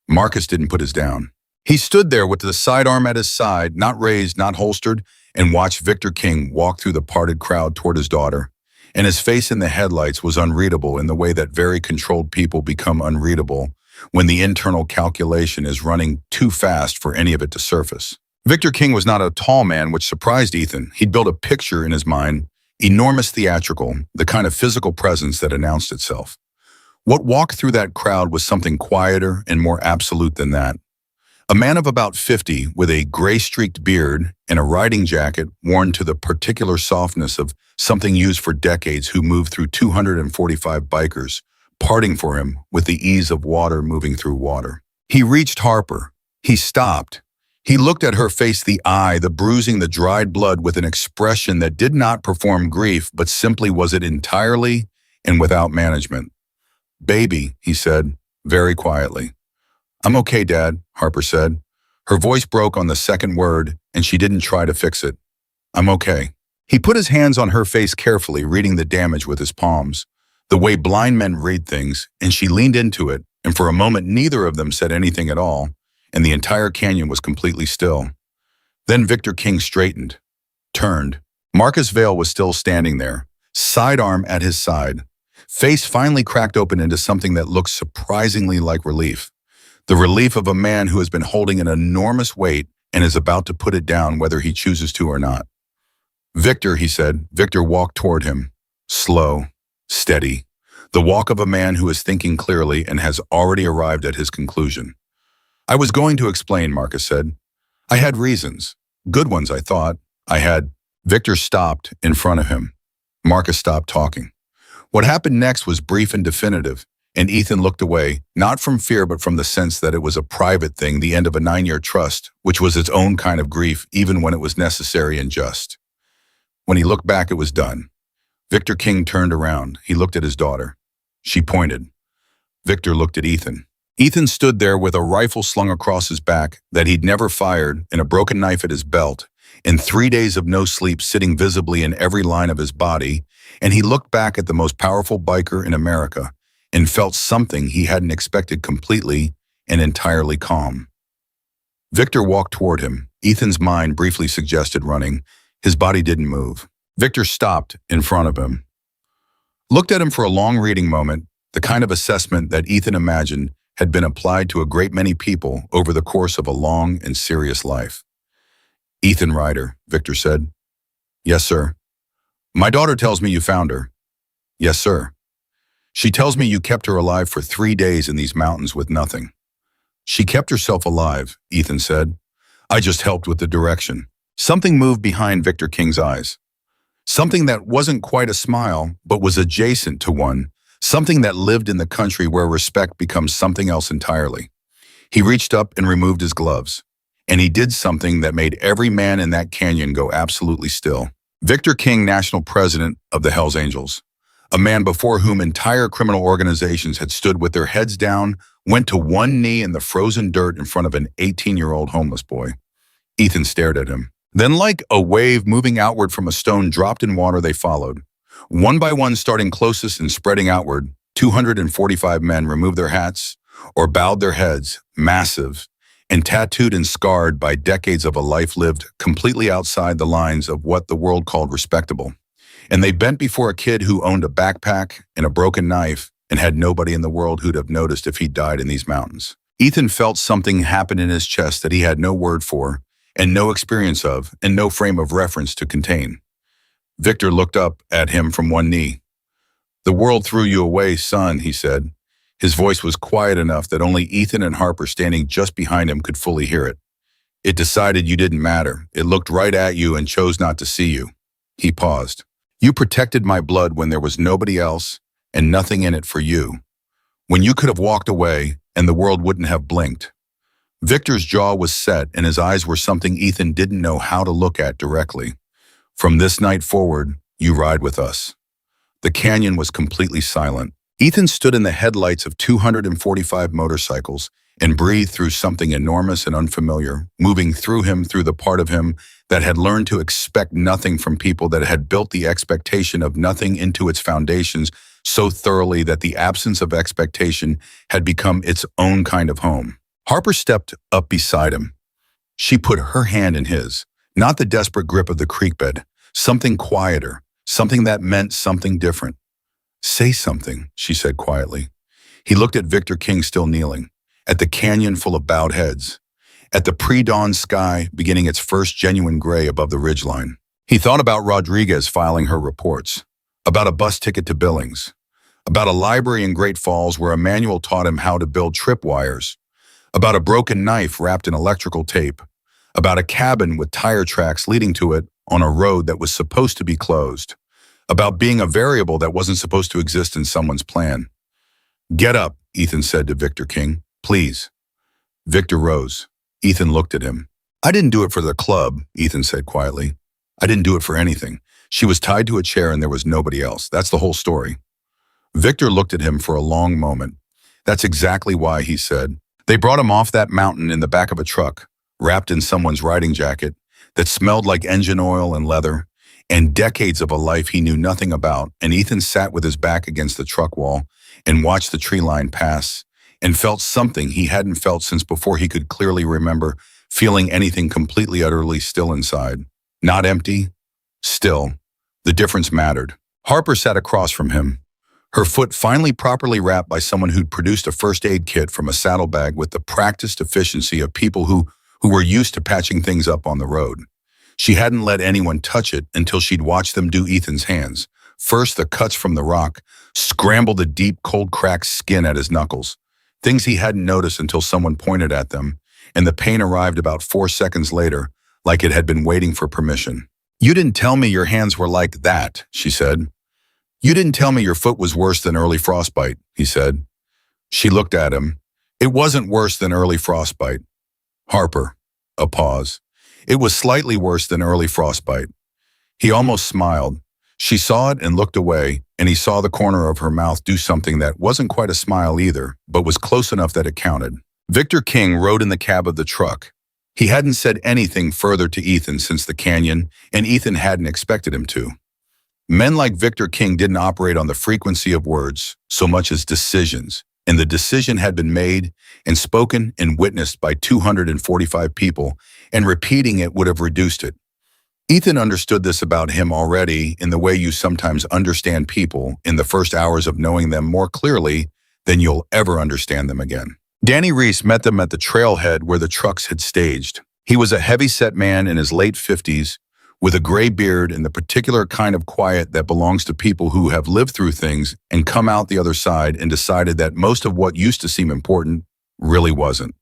Speaker 1: Marcus didn't put his down. He stood there with the sidearm at his side, not raised, not holstered, and watched Victor King walk through the parted crowd toward his daughter. And his face in the headlights was unreadable in the way that very controlled people become unreadable when the internal calculation is running too fast for any of it to surface. Victor King was not a tall man, which surprised Ethan. He'd built a picture in his mind, enormous, theatrical, the kind of physical presence that announced itself. What walked through that crowd was something quieter and more absolute than that. A man of about 50 with a gray-streaked beard and a riding jacket worn to the particular softness of something used for decades who moved through 245 bikers, parting for him with the ease of water moving through water. He reached Harper. He stopped. He looked at her face, the eye, the bruising, the dried blood, with an expression that did not perform grief, but simply was it entirely and without management. "Baby," he said, very quietly. "I'm okay, Dad," Harper said. Her voice broke on the second word, and she didn't try to fix it. "I'm okay." He put his hands on her face carefully, reading the damage with his palms, the way blind men read things, and she leaned into it, and for a moment neither of them said anything at all, and the entire canyon was completely still. Then Victor King straightened, turned. Marcus Vale was still standing there, sidearm at his side. Face finally cracked open into something that looked surprisingly like relief. The relief of a man who has been holding an enormous weight and is about to put it down whether he chooses to or not. "Victor," he said. Victor walked toward him, slow, steady, the walk of a man who is thinking clearly and has already arrived at his conclusion. "I was going to explain," Marcus said. "I had reasons. Good ones, I thought. I had—" Victor stopped in front of him. Marcus stopped talking. What happened next was brief and definitive, and Ethan looked away, not from fear but from the sense that it was a private thing, the end of a 9-year trust, which was its own kind of grief even when it was necessary and just. When he looked back, it was done. Victor King turned around. He looked at his daughter. She pointed. Victor looked at Ethan. Ethan stood there with a rifle slung across his back that he'd never fired and a broken knife at his belt, in 3 days of no sleep sitting visibly in every line of his body, and he looked back at the most powerful biker in America and felt something he hadn't expected completely and entirely calm. Victor walked toward him. Ethan's mind briefly suggested running. His body didn't move. Victor stopped in front of him, looked at him for a long reading moment, the kind of assessment that Ethan imagined had been applied to a great many people over the course of a long and serious life. "Ethan Ryder," Victor said. "Yes, sir." "My daughter tells me you found her." "Yes, sir." "She tells me you kept her alive for 3 days in these mountains with nothing." "She kept herself alive," Ethan said. "I just helped with the direction." Something moved behind Victor King's eyes. Something that wasn't quite a smile, but was adjacent to one. Something that lived in the country where respect becomes something else entirely. He reached up and removed his gloves. And he did something that made every man in that canyon go absolutely still. Victor King, national president of the Hells Angels, a man before whom entire criminal organizations had stood with their heads down, went to one knee in the frozen dirt in front of an 18-year-old homeless boy. Ethan stared at him. Then, like a wave moving outward from a stone dropped in water, they followed. One by one, starting closest and spreading outward, 245 men removed their hats or bowed their heads, massive, and tattooed and scarred by decades of a life lived completely outside the lines of what the world called respectable. And they bent before a kid who owned a backpack and a broken knife and had nobody in the world who'd have noticed if he died in these mountains. Ethan felt something happen in his chest that he had no word for, and no experience of, and no frame of reference to contain. Victor looked up at him from one knee. "The world threw you away, son," he said. His voice was quiet enough that only Ethan and Harper standing just behind him could fully hear it. "It decided you didn't matter. It looked right at you and chose not to see you." He paused. "You protected my blood when there was nobody else and nothing in it for you. When you could have walked away and the world wouldn't have blinked." Victor's jaw was set and his eyes were something Ethan didn't know how to look at directly. "From this night forward, you ride with us." The canyon was completely silent. Ethan stood in the headlights of 245 motorcycles and breathed through something enormous and unfamiliar, moving through him, through the part of him that had learned to expect nothing from people, that had built the expectation of nothing into its foundations so thoroughly that the absence of expectation had become its own kind of home. Harper stepped up beside him. She put her hand in his, not the desperate grip of the creek bed, something quieter, something that meant something different. "Say something," she said quietly. He looked at Victor King still kneeling, at the canyon full of bowed heads, at the pre-dawn sky beginning its first genuine gray above the ridgeline. He thought about Rodriguez filing her reports, about a bus ticket to Billings, about a library in Great Falls where a manual taught him how to build tripwires, about a broken knife wrapped in electrical tape, about a cabin with tire tracks leading to it on a road that was supposed to be closed, about being a variable that wasn't supposed to exist in someone's plan. "Get up," Ethan said to Victor King. "Please." Victor rose. Ethan looked at him. "I didn't do it for the club," Ethan said quietly. "I didn't do it for anything. She was tied to a chair and there was nobody else. That's the whole story." Victor looked at him for a long moment. "That's exactly why," he said. "They brought him off that mountain in the back of a truck, wrapped in someone's riding jacket that smelled like engine oil and leather, and decades of a life he knew nothing about, and Ethan sat with his back against the truck wall and watched the tree line pass and felt something he hadn't felt since before he could clearly remember feeling anything, completely, utterly still inside. Not empty, still. The difference mattered. Harper sat across from him, her foot finally properly wrapped by someone who'd produced a first aid kit from a saddlebag with the practiced efficiency of people who were used to patching things up on the road. She hadn't let anyone touch it until she'd watched them do Ethan's hands. First, the cuts from the rock scrambled the deep, cold, cracked skin at his knuckles, things he hadn't noticed until someone pointed at them, and the pain arrived about 4 seconds later, like it had been waiting for permission. "You didn't tell me your hands were like that," she said. "You didn't tell me your foot was worse than early frostbite," he said. She looked at him. "It wasn't worse than early frostbite." "Harper." A pause. "It was slightly worse than early frostbite." He almost smiled. She saw it and looked away, and he saw the corner of her mouth do something that wasn't quite a smile either, but was close enough that it counted. Victor King rode in the cab of the truck. He hadn't said anything further to Ethan since the canyon, and Ethan hadn't expected him to. Men like Victor King didn't operate on the frequency of words so much as decisions, and the decision had been made and spoken and witnessed by 245 people, and repeating it would have reduced it. Ethan understood this about him already in the way you sometimes understand people in the first hours of knowing them more clearly than you'll ever understand them again. Danny Reese met them at the trailhead where the trucks had staged. He was a heavy-set man in his late 50s, with a gray beard and the particular kind of quiet that belongs to people who have lived through things and come out the other side and decided that most of what used to seem important really wasn't.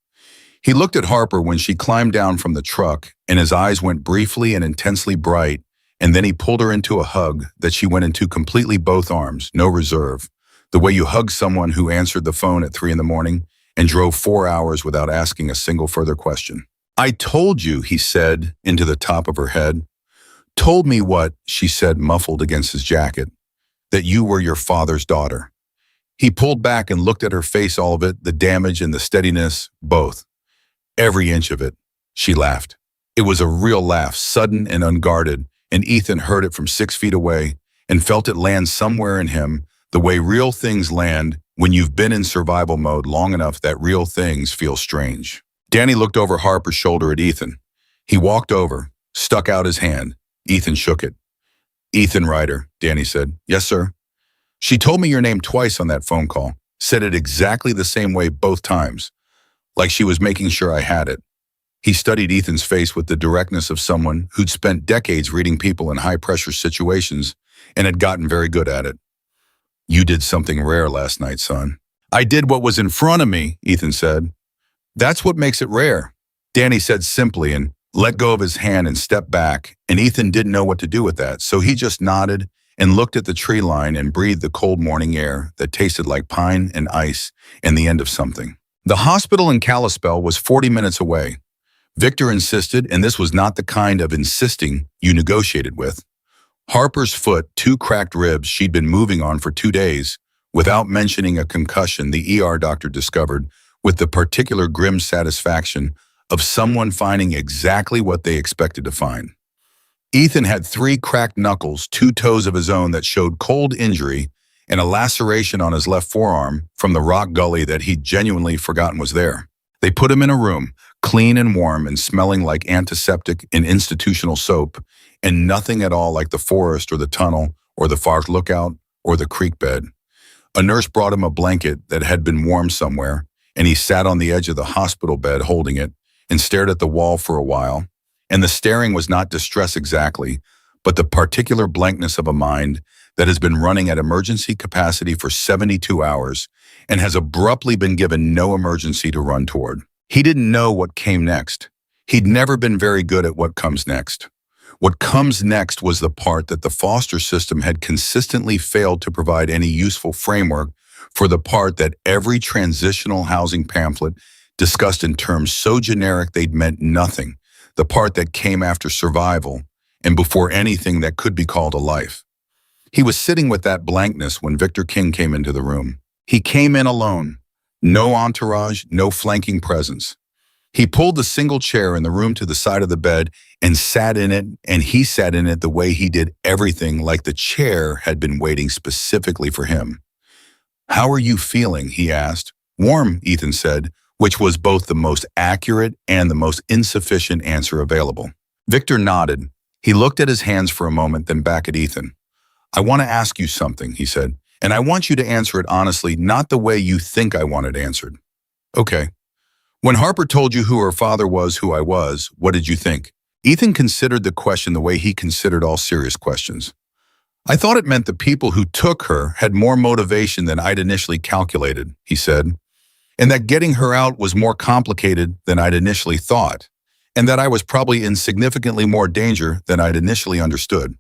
Speaker 1: He looked at Harper when she climbed down from the truck, and his eyes went briefly and intensely bright, and then he pulled her into a hug that she went into completely, both arms, no reserve, the way you hug someone who answered the phone at 3 in the morning and drove 4 hours without asking a single further question. "I told you," he said into the top of her head. "Told me what?" she said, muffled against his jacket. "That you were your father's daughter." He pulled back and looked at her face, all of it, the damage and the steadiness, both. "Every inch of it," she laughed. It was a real laugh, sudden and unguarded, and Ethan heard it from 6 feet away and felt it land somewhere in him, the way real things land when you've been in survival mode long enough that real things feel strange. Danny looked over Harper's shoulder at Ethan. He walked over, stuck out his hand. Ethan shook it. "Ethan Ryder," Danny said. "Yes, sir." "She told me your name twice on that phone call. Said it exactly the same way both times. Like she was making sure I had it." He studied Ethan's face with the directness of someone who'd spent decades reading people in high-pressure situations and had gotten very good at it. "You did something rare last night, son." "I did what was in front of me," Ethan said. "That's what makes it rare," Danny said simply and let go of his hand and stepped back, and Ethan didn't know what to do with that, so he just nodded and looked at the tree line and breathed the cold morning air that tasted like pine and ice and the end of something. The hospital in Kalispell was 40 minutes away. Victor insisted, and this was not the kind of insisting you negotiated with. Harper's foot, 2 cracked ribs she'd been moving on for 2 days, without mentioning a concussion the ER doctor discovered with the particular grim satisfaction of someone finding exactly what they expected to find. Ethan had 3 cracked knuckles, 2 toes of his own that showed cold injury, and a laceration on his left forearm from the rock gully that he'd genuinely forgotten was there. They put him in a room, clean and warm and smelling like antiseptic and institutional soap, and nothing at all like the forest or the tunnel or the far lookout or the creek bed. A nurse brought him a blanket that had been warmed somewhere, and he sat on the edge of the hospital bed holding it and stared at the wall for a while. And the staring was not distress exactly, but the particular blankness of a mind that has been running at emergency capacity for 72 hours and has abruptly been given no emergency to run toward. He didn't know what came next. He'd never been very good at what comes next. What comes next was the part that the foster system had consistently failed to provide any useful framework for, the part that every transitional housing pamphlet discussed in terms so generic they'd meant nothing, the part that came after survival and before anything that could be called a life. He was sitting with that blankness when Victor King came into the room. He came in alone. No entourage, no flanking presence. He pulled the single chair in the room to the side of the bed and sat in it, and he sat in it the way he did everything, like the chair had been waiting specifically for him. "How are you feeling?" he asked. "Warm," Ethan said, which was both the most accurate and the most insufficient answer available. Victor nodded. He looked at his hands for a moment, then back at Ethan. "I want to ask you something," he said, "and I want you to answer it honestly, not the way you think I want it answered." "Okay. When Harper told you who her father was, who I was, what did you think?" Ethan considered the question the way he considered all serious questions. "I thought it meant the people who took her had more motivation than I'd initially calculated," he said, "and that getting her out was more complicated than I'd initially thought, and that I was probably in significantly more danger than I'd initially understood."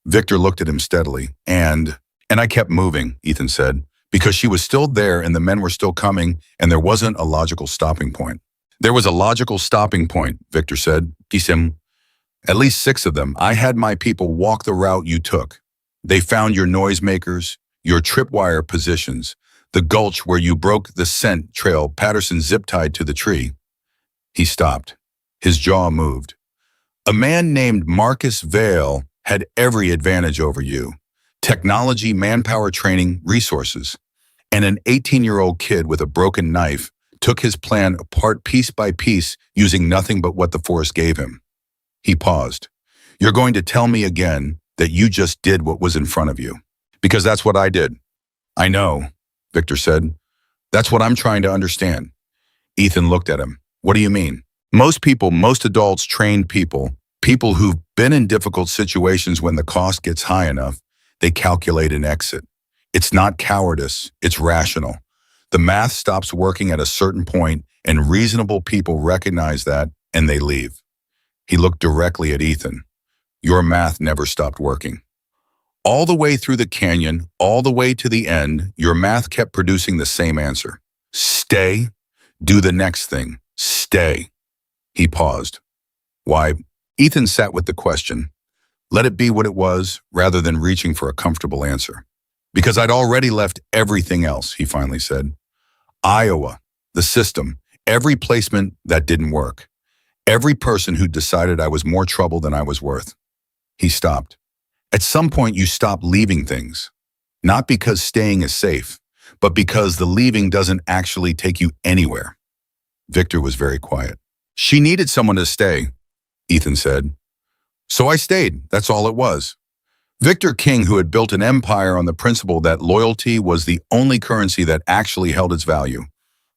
Speaker 1: Victor looked at him steadily. And I kept moving," Ethan said, "because she was still there and the men were still coming, and there wasn't a logical stopping point." "There was a logical stopping point," Victor said. "Kisim, at least 6 of them. I had my people walk the route you took. They found your noisemakers, your tripwire positions, the gulch where you broke the scent trail Patterson zip-tied to the tree." He stopped. His jaw moved. A man named Marcus Vale had every advantage over you. Technology, manpower training, resources. And an 18-year-old kid with a broken knife took his plan apart piece by piece using nothing but what the Force gave him. He paused. You're going to tell me again that you just did what was in front of you. Because that's what I did. I know, Victor said. That's what I'm trying to understand. Ethan looked at him. What do you mean? Most people, most adults, trained people who've been in difficult situations when the cost gets high enough, they calculate an exit. It's not cowardice, it's rational. The math stops working at a certain point, and reasonable people recognize that, and they leave. He looked directly at Ethan. Your math never stopped working. All the way through the canyon, all the way to the end, your math kept producing the same answer. Stay, do the next thing, stay. He paused. Why? Ethan sat with the question. Let it be what it was, rather than reaching for a comfortable answer. Because I'd already left everything else, he finally said. Iowa, the system, every placement that didn't work. Every person who decided I was more trouble than I was worth. He stopped. At some point you stop leaving things. Not because staying is safe, but because the leaving doesn't actually take you anywhere. Victor was very quiet. She needed someone to stay, Ethan said. So I stayed, that's all it was. Victor King, who had built an empire on the principle that loyalty was the only currency that actually held its value,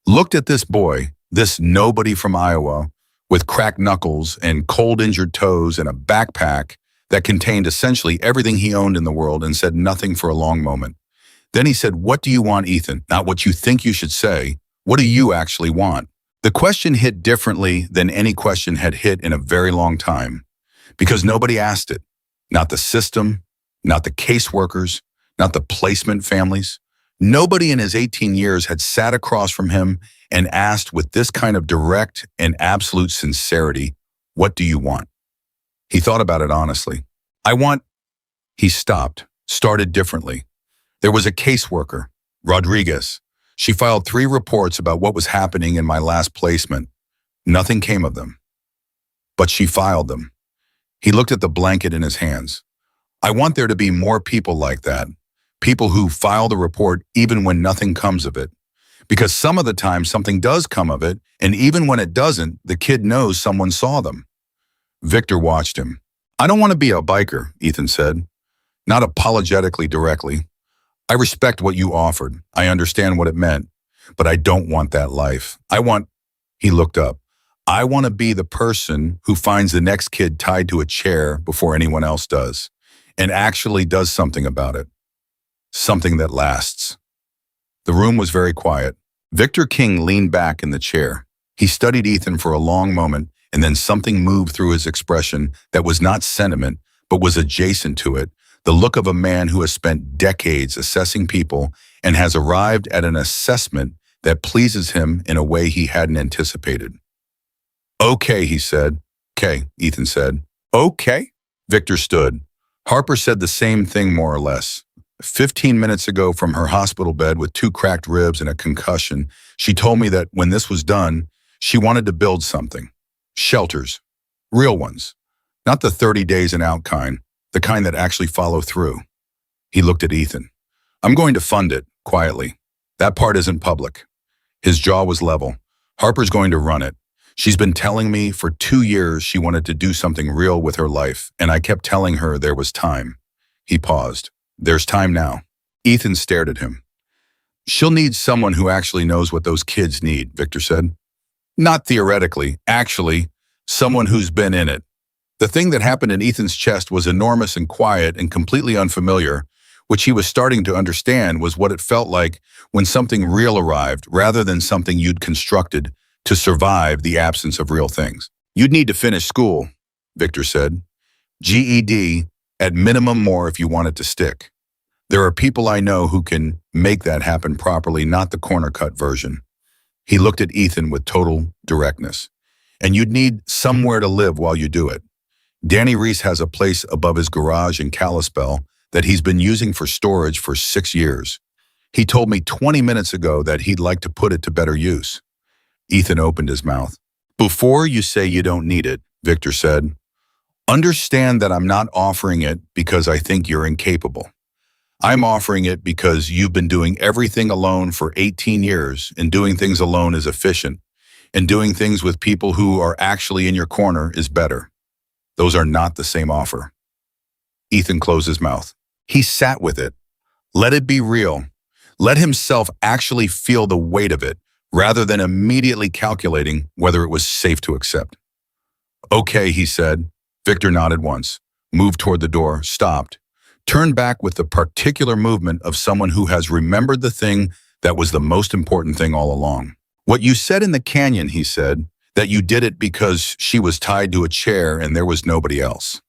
Speaker 1: looked at this boy, this nobody from Iowa, with cracked knuckles and cold injured toes and a backpack that contained essentially everything he owned in the world, and said nothing for a long moment. Then he said, what do you want, Ethan? Not what you think you should say. What do you actually want? The question hit differently than any question had hit in a very long time, because nobody asked it. Not the system, not the caseworkers, not the placement families. Nobody in his 18 years had sat across from him and asked with this kind of direct and absolute sincerity, what do you want? He thought about it honestly. I want. He stopped, started differently. There was a caseworker, Rodriguez. She filed 3 reports about what was happening in my last placement. Nothing came of them. But she filed them. He looked at the blanket in his hands. I want there to be more people like that. People who file the report even when nothing comes of it. Because some of the time something does come of it, and even when it doesn't, the kid knows someone saw them. Victor watched him. I don't want to be a biker, Ethan said. Not apologetically directly. I respect what you offered. I understand what it meant. But I don't want that life. He looked up. I want to be the person who finds the next kid tied to a chair before anyone else does, and actually does something about it. Something that lasts. The room was very quiet. Victor King leaned back in the chair. He studied Ethan for a long moment, and then something moved through his expression that was not sentiment, but was adjacent to it, the look of a man who has spent decades assessing people and has arrived at an assessment that pleases him in a way he hadn't anticipated. Okay, he said. Okay, Ethan said. Okay? Victor stood. Harper said the same thing more or less. 15 minutes ago from her hospital bed with 2 cracked ribs and a concussion, she told me that when this was done, she wanted to build something. Shelters. Real ones. Not the 30 days and out kind, the kind that actually follow through. He looked at Ethan. I'm going to fund it, quietly. That part isn't public. His jaw was level. Harper's going to run it. She's been telling me for 2 years she wanted to do something real with her life, and I kept telling her there was time. He paused. There's time now. Ethan stared at him. She'll need someone who actually knows what those kids need, Victor said. Not theoretically, actually, someone who's been in it. The thing that happened in Ethan's chest was enormous and quiet and completely unfamiliar, which he was starting to understand was what it felt like when something real arrived rather than something you'd constructed to survive the absence of real things. You'd need to finish school, Victor said. GED, at minimum more if you want it to stick. There are people I know who can make that happen properly, not the corner-cut version. He looked at Ethan with total directness. And you'd need somewhere to live while you do it. Danny Reese has a place above his garage in Kalispell that he's been using for storage for 6 years. He told me 20 minutes ago that he'd like to put it to better use. Ethan opened his mouth. Before you say you don't need it, Victor said, understand that I'm not offering it because I think you're incapable. I'm offering it because you've been doing everything alone for 18 years, and doing things alone is efficient, and doing things with people who are actually in your corner is better. Those are not the same offer. Ethan closed his mouth. He sat with it. Let it be real. Let himself actually feel the weight of it, rather than immediately calculating whether it was safe to accept. Okay, he said. Victor nodded once, moved toward the door, stopped, turned back with the particular movement of someone who has remembered the thing that was the most important thing all along. What you said in the canyon, he said, that you did it because she was tied to a chair and there was nobody else.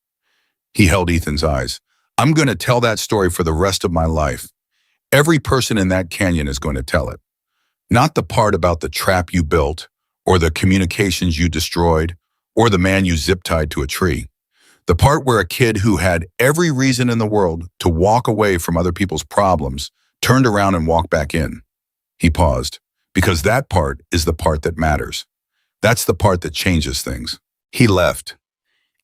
Speaker 1: He held Ethan's eyes. I'm going to tell that story for the rest of my life. Every person in that canyon is going to tell it. Not the part about the trap you built, or the communications you destroyed, or the man you zip-tied to a tree. The part where a kid who had every reason in the world to walk away from other people's problems turned around and walked back in. He paused, because that part is the part that matters. That's the part that changes things. He left.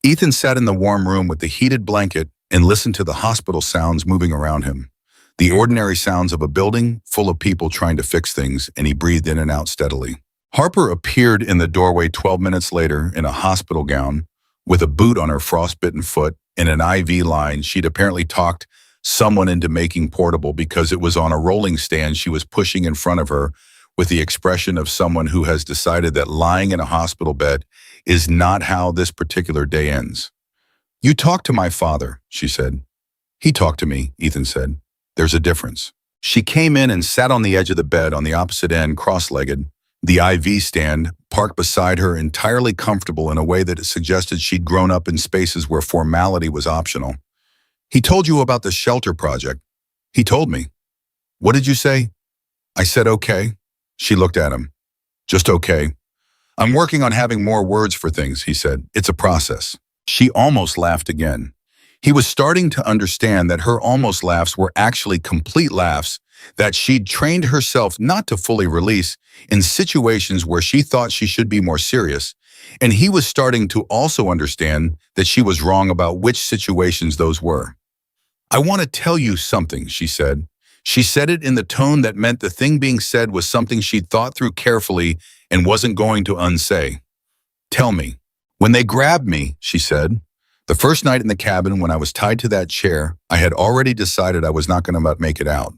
Speaker 1: Ethan sat in the warm room with the heated blanket and listened to the hospital sounds moving around him. The ordinary sounds of a building full of people trying to fix things, and he breathed in and out steadily. Harper appeared in the doorway 12 minutes later in a hospital gown, with a boot on her frostbitten foot and an IV line she'd apparently talked someone into making portable because it was on a rolling stand she was pushing in front of her, with the expression of someone who has decided that lying in a hospital bed is not how this particular day ends. You talked to my father, she said. He talked to me, Ethan said. There's a difference. She came in and sat on the edge of the bed on the opposite end, cross-legged, the IV stand parked beside her, entirely comfortable in a way that suggested she'd grown up in spaces where formality was optional. He told you about the shelter project. He told me. What did you say? I said okay. She looked at him. Just okay. I'm working on having more words for things, he said. It's a process. She almost laughed again. He was starting to understand that her almost laughs were actually complete laughs that she'd trained herself not to fully release in situations where she thought she should be more serious, and he was starting to also understand that she was wrong about which situations those were. I want to tell you something, she said. She said it in the tone that meant the thing being said was something she'd thought through carefully and wasn't going to unsay. Tell me. When they grabbed me, she said, the first night in the cabin when I was tied to that chair, I had already decided I was not going to make it out.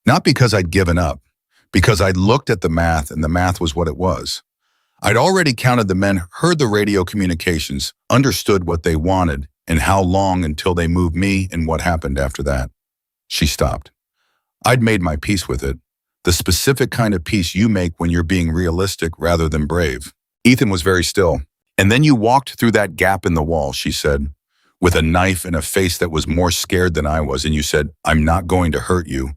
Speaker 1: Not because I'd given up, because I'd looked at the math and the math was what it was. I'd already counted the men, heard the radio communications, understood what they wanted and how long until they moved me and what happened after that. She stopped. I'd made my peace with it, the specific kind of peace you make when you're being realistic rather than brave. Ethan was very still. And then you walked through that gap in the wall, she said, with a knife and a face that was more scared than I was, and you said, I'm not going to hurt you,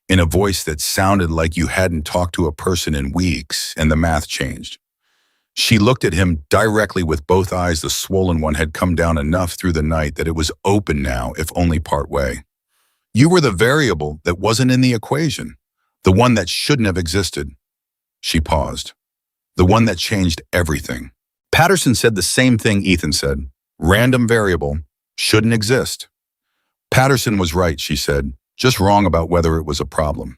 Speaker 1: in a voice that sounded like you hadn't talked to a person in weeks, and the math changed. She looked at him directly with both eyes. The swollen one had come down enough through the night that it was open now, if only part way. You were the variable that wasn't in the equation, the one that shouldn't have existed. She paused. The one that changed everything. Patterson said the same thing Ethan said. Random variable shouldn't exist. Patterson was right, she said, just wrong about whether it was a problem.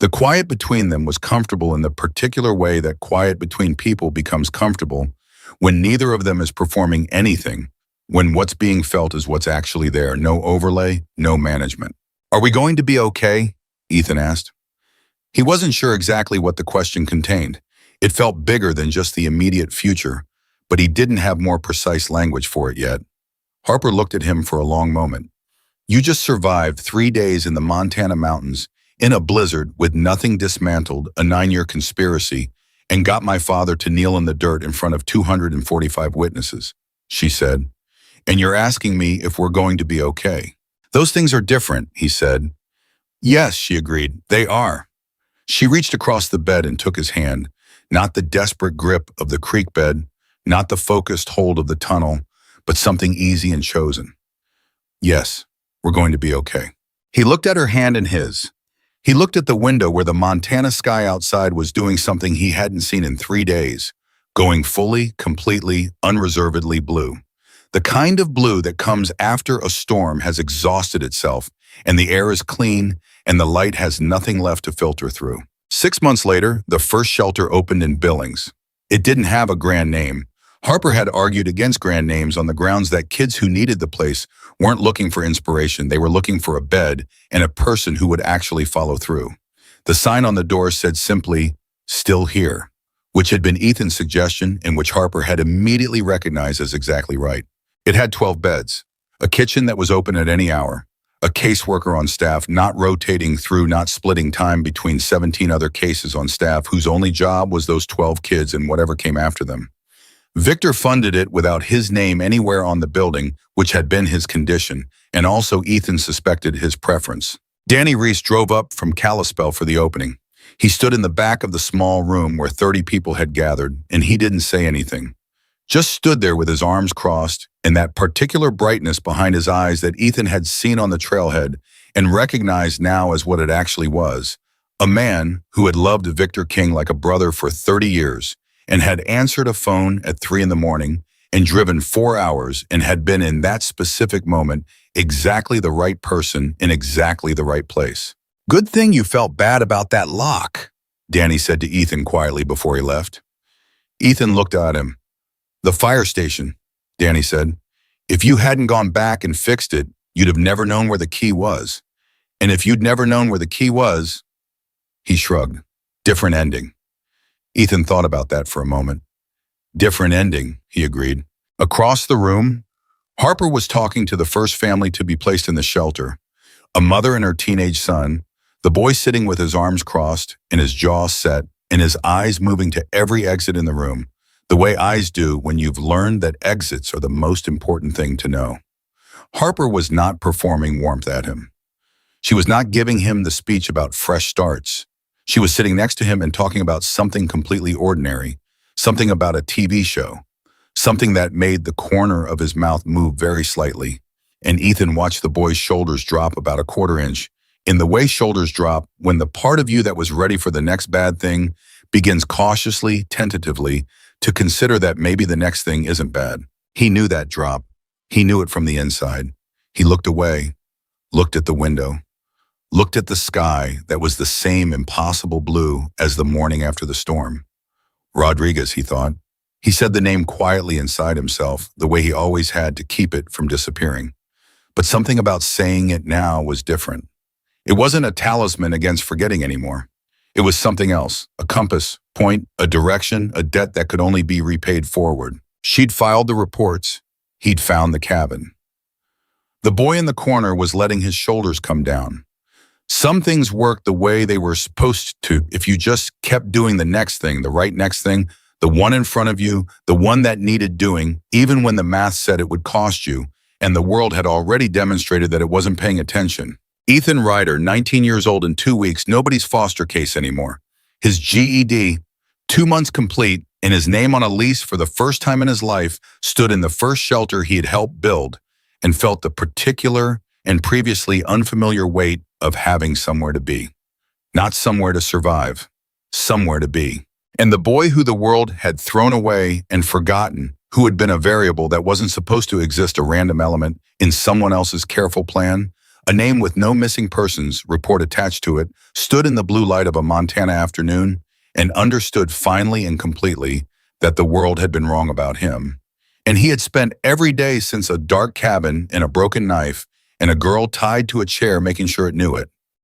Speaker 1: The quiet between them was comfortable in the particular way that quiet between people becomes comfortable when neither of them is performing anything, when what's being felt is what's actually there, no overlay, no management. Are we going to be okay? Ethan asked. He wasn't sure exactly what the question contained. It felt bigger than just the immediate future, but he didn't have more precise language for it yet. Harper looked at him for a long moment. You just survived 3 days in the Montana mountains, in a blizzard with nothing dismantled, a 9-year conspiracy, and got my father to kneel in the dirt in front of 245 witnesses, she said. And you're asking me if we're going to be okay. Those things are different, he said. Yes, she agreed, they are. She reached across the bed and took his hand, not the desperate grip of the creek bed, not the focused hold of the tunnel, but something easy and chosen. Yes, we're going to be okay. He looked at her hand in his. He looked at the window where the Montana sky outside was doing something he hadn't seen in 3 days, going fully, completely, unreservedly blue. The kind of blue that comes after a storm has exhausted itself, and the air is clean, and the light has nothing left to filter through. 6 months later, the first shelter opened in Billings. It didn't have a grand name. Harper had argued against grand names on the grounds that kids who needed the place weren't looking for inspiration. They were looking for a bed and a person who would actually follow through. The sign on the door said simply, "Still here," which had been Ethan's suggestion and which Harper had immediately recognized as exactly right. It had 12 beds, a kitchen that was open at any hour, a caseworker on staff not rotating through, not splitting time between 17 other cases on staff whose only job was those 12 kids and whatever came after them. Victor funded it without his name anywhere on the building, which had been his condition, and also Ethan suspected his preference. Danny Reese drove up from Kalispell for the opening. He stood in the back of the small room where 30 people had gathered, and he didn't say anything. Just stood there with his arms crossed and that particular brightness behind his eyes that Ethan had seen on the trailhead and recognized now as what it actually was. A man who had loved Victor King like a brother for 30 years and had answered a phone at 3 a.m. and driven 4 hours and had been in that specific moment exactly the right person in exactly the right place. "Good thing you felt bad about that lock," Danny said to Ethan quietly before he left. Ethan looked at him. "The fire station," Danny said. "If you hadn't gone back and fixed it, you'd have never known where the key was. And if you'd never known where the key was," he shrugged. "Different ending." Ethan thought about that for a moment. "Different ending," he agreed. Across the room, Harper was talking to the first family to be placed in the shelter, a mother and her teenage son, the boy sitting with his arms crossed and his jaw set and his eyes moving to every exit in the room, the way eyes do when you've learned that exits are the most important thing to know. Harper was not performing warmth at him. She was not giving him the speech about fresh starts. She was sitting next to him and talking about something completely ordinary, something about a TV show, something that made the corner of his mouth move very slightly, and Ethan watched the boy's shoulders drop about a quarter inch, in the way shoulders drop when the part of you that was ready for the next bad thing begins cautiously, tentatively, to consider that maybe the next thing isn't bad. He knew that drop. He knew it from the inside. He looked away, looked at the window, looked at the sky that was the same impossible blue as the morning after the storm. Rodriguez, he thought. He said the name quietly inside himself, the way he always had to keep it from disappearing. But something about saying it now was different. It wasn't a talisman against forgetting anymore. It was something else, a compass, point, a direction, a debt that could only be repaid forward. She'd filed the reports. He'd found the cabin. The boy in the corner was letting his shoulders come down. Some things worked the way they were supposed to if you just kept doing the next thing, the right next thing, the one in front of you, the one that needed doing, even when the math said it would cost you, and the world had already demonstrated that it wasn't paying attention. Ethan Ryder, 19 years old in 2 weeks, nobody's foster case anymore. His GED, 2 months complete, and his name on a lease for the first time in his life stood in the first shelter he had helped build and felt the particular and previously unfamiliar weight of having somewhere to be. Not somewhere to survive, somewhere to be. And the boy who the world had thrown away and forgotten, who had been a variable that wasn't supposed to exist, a random element in someone else's careful plan, a name with no missing persons report attached to it, stood in the blue light of a Montana afternoon and understood finally and completely that the world had been wrong about him. And he had spent every day since a dark cabin and a broken knife and a girl tied to a chair making sure it knew it.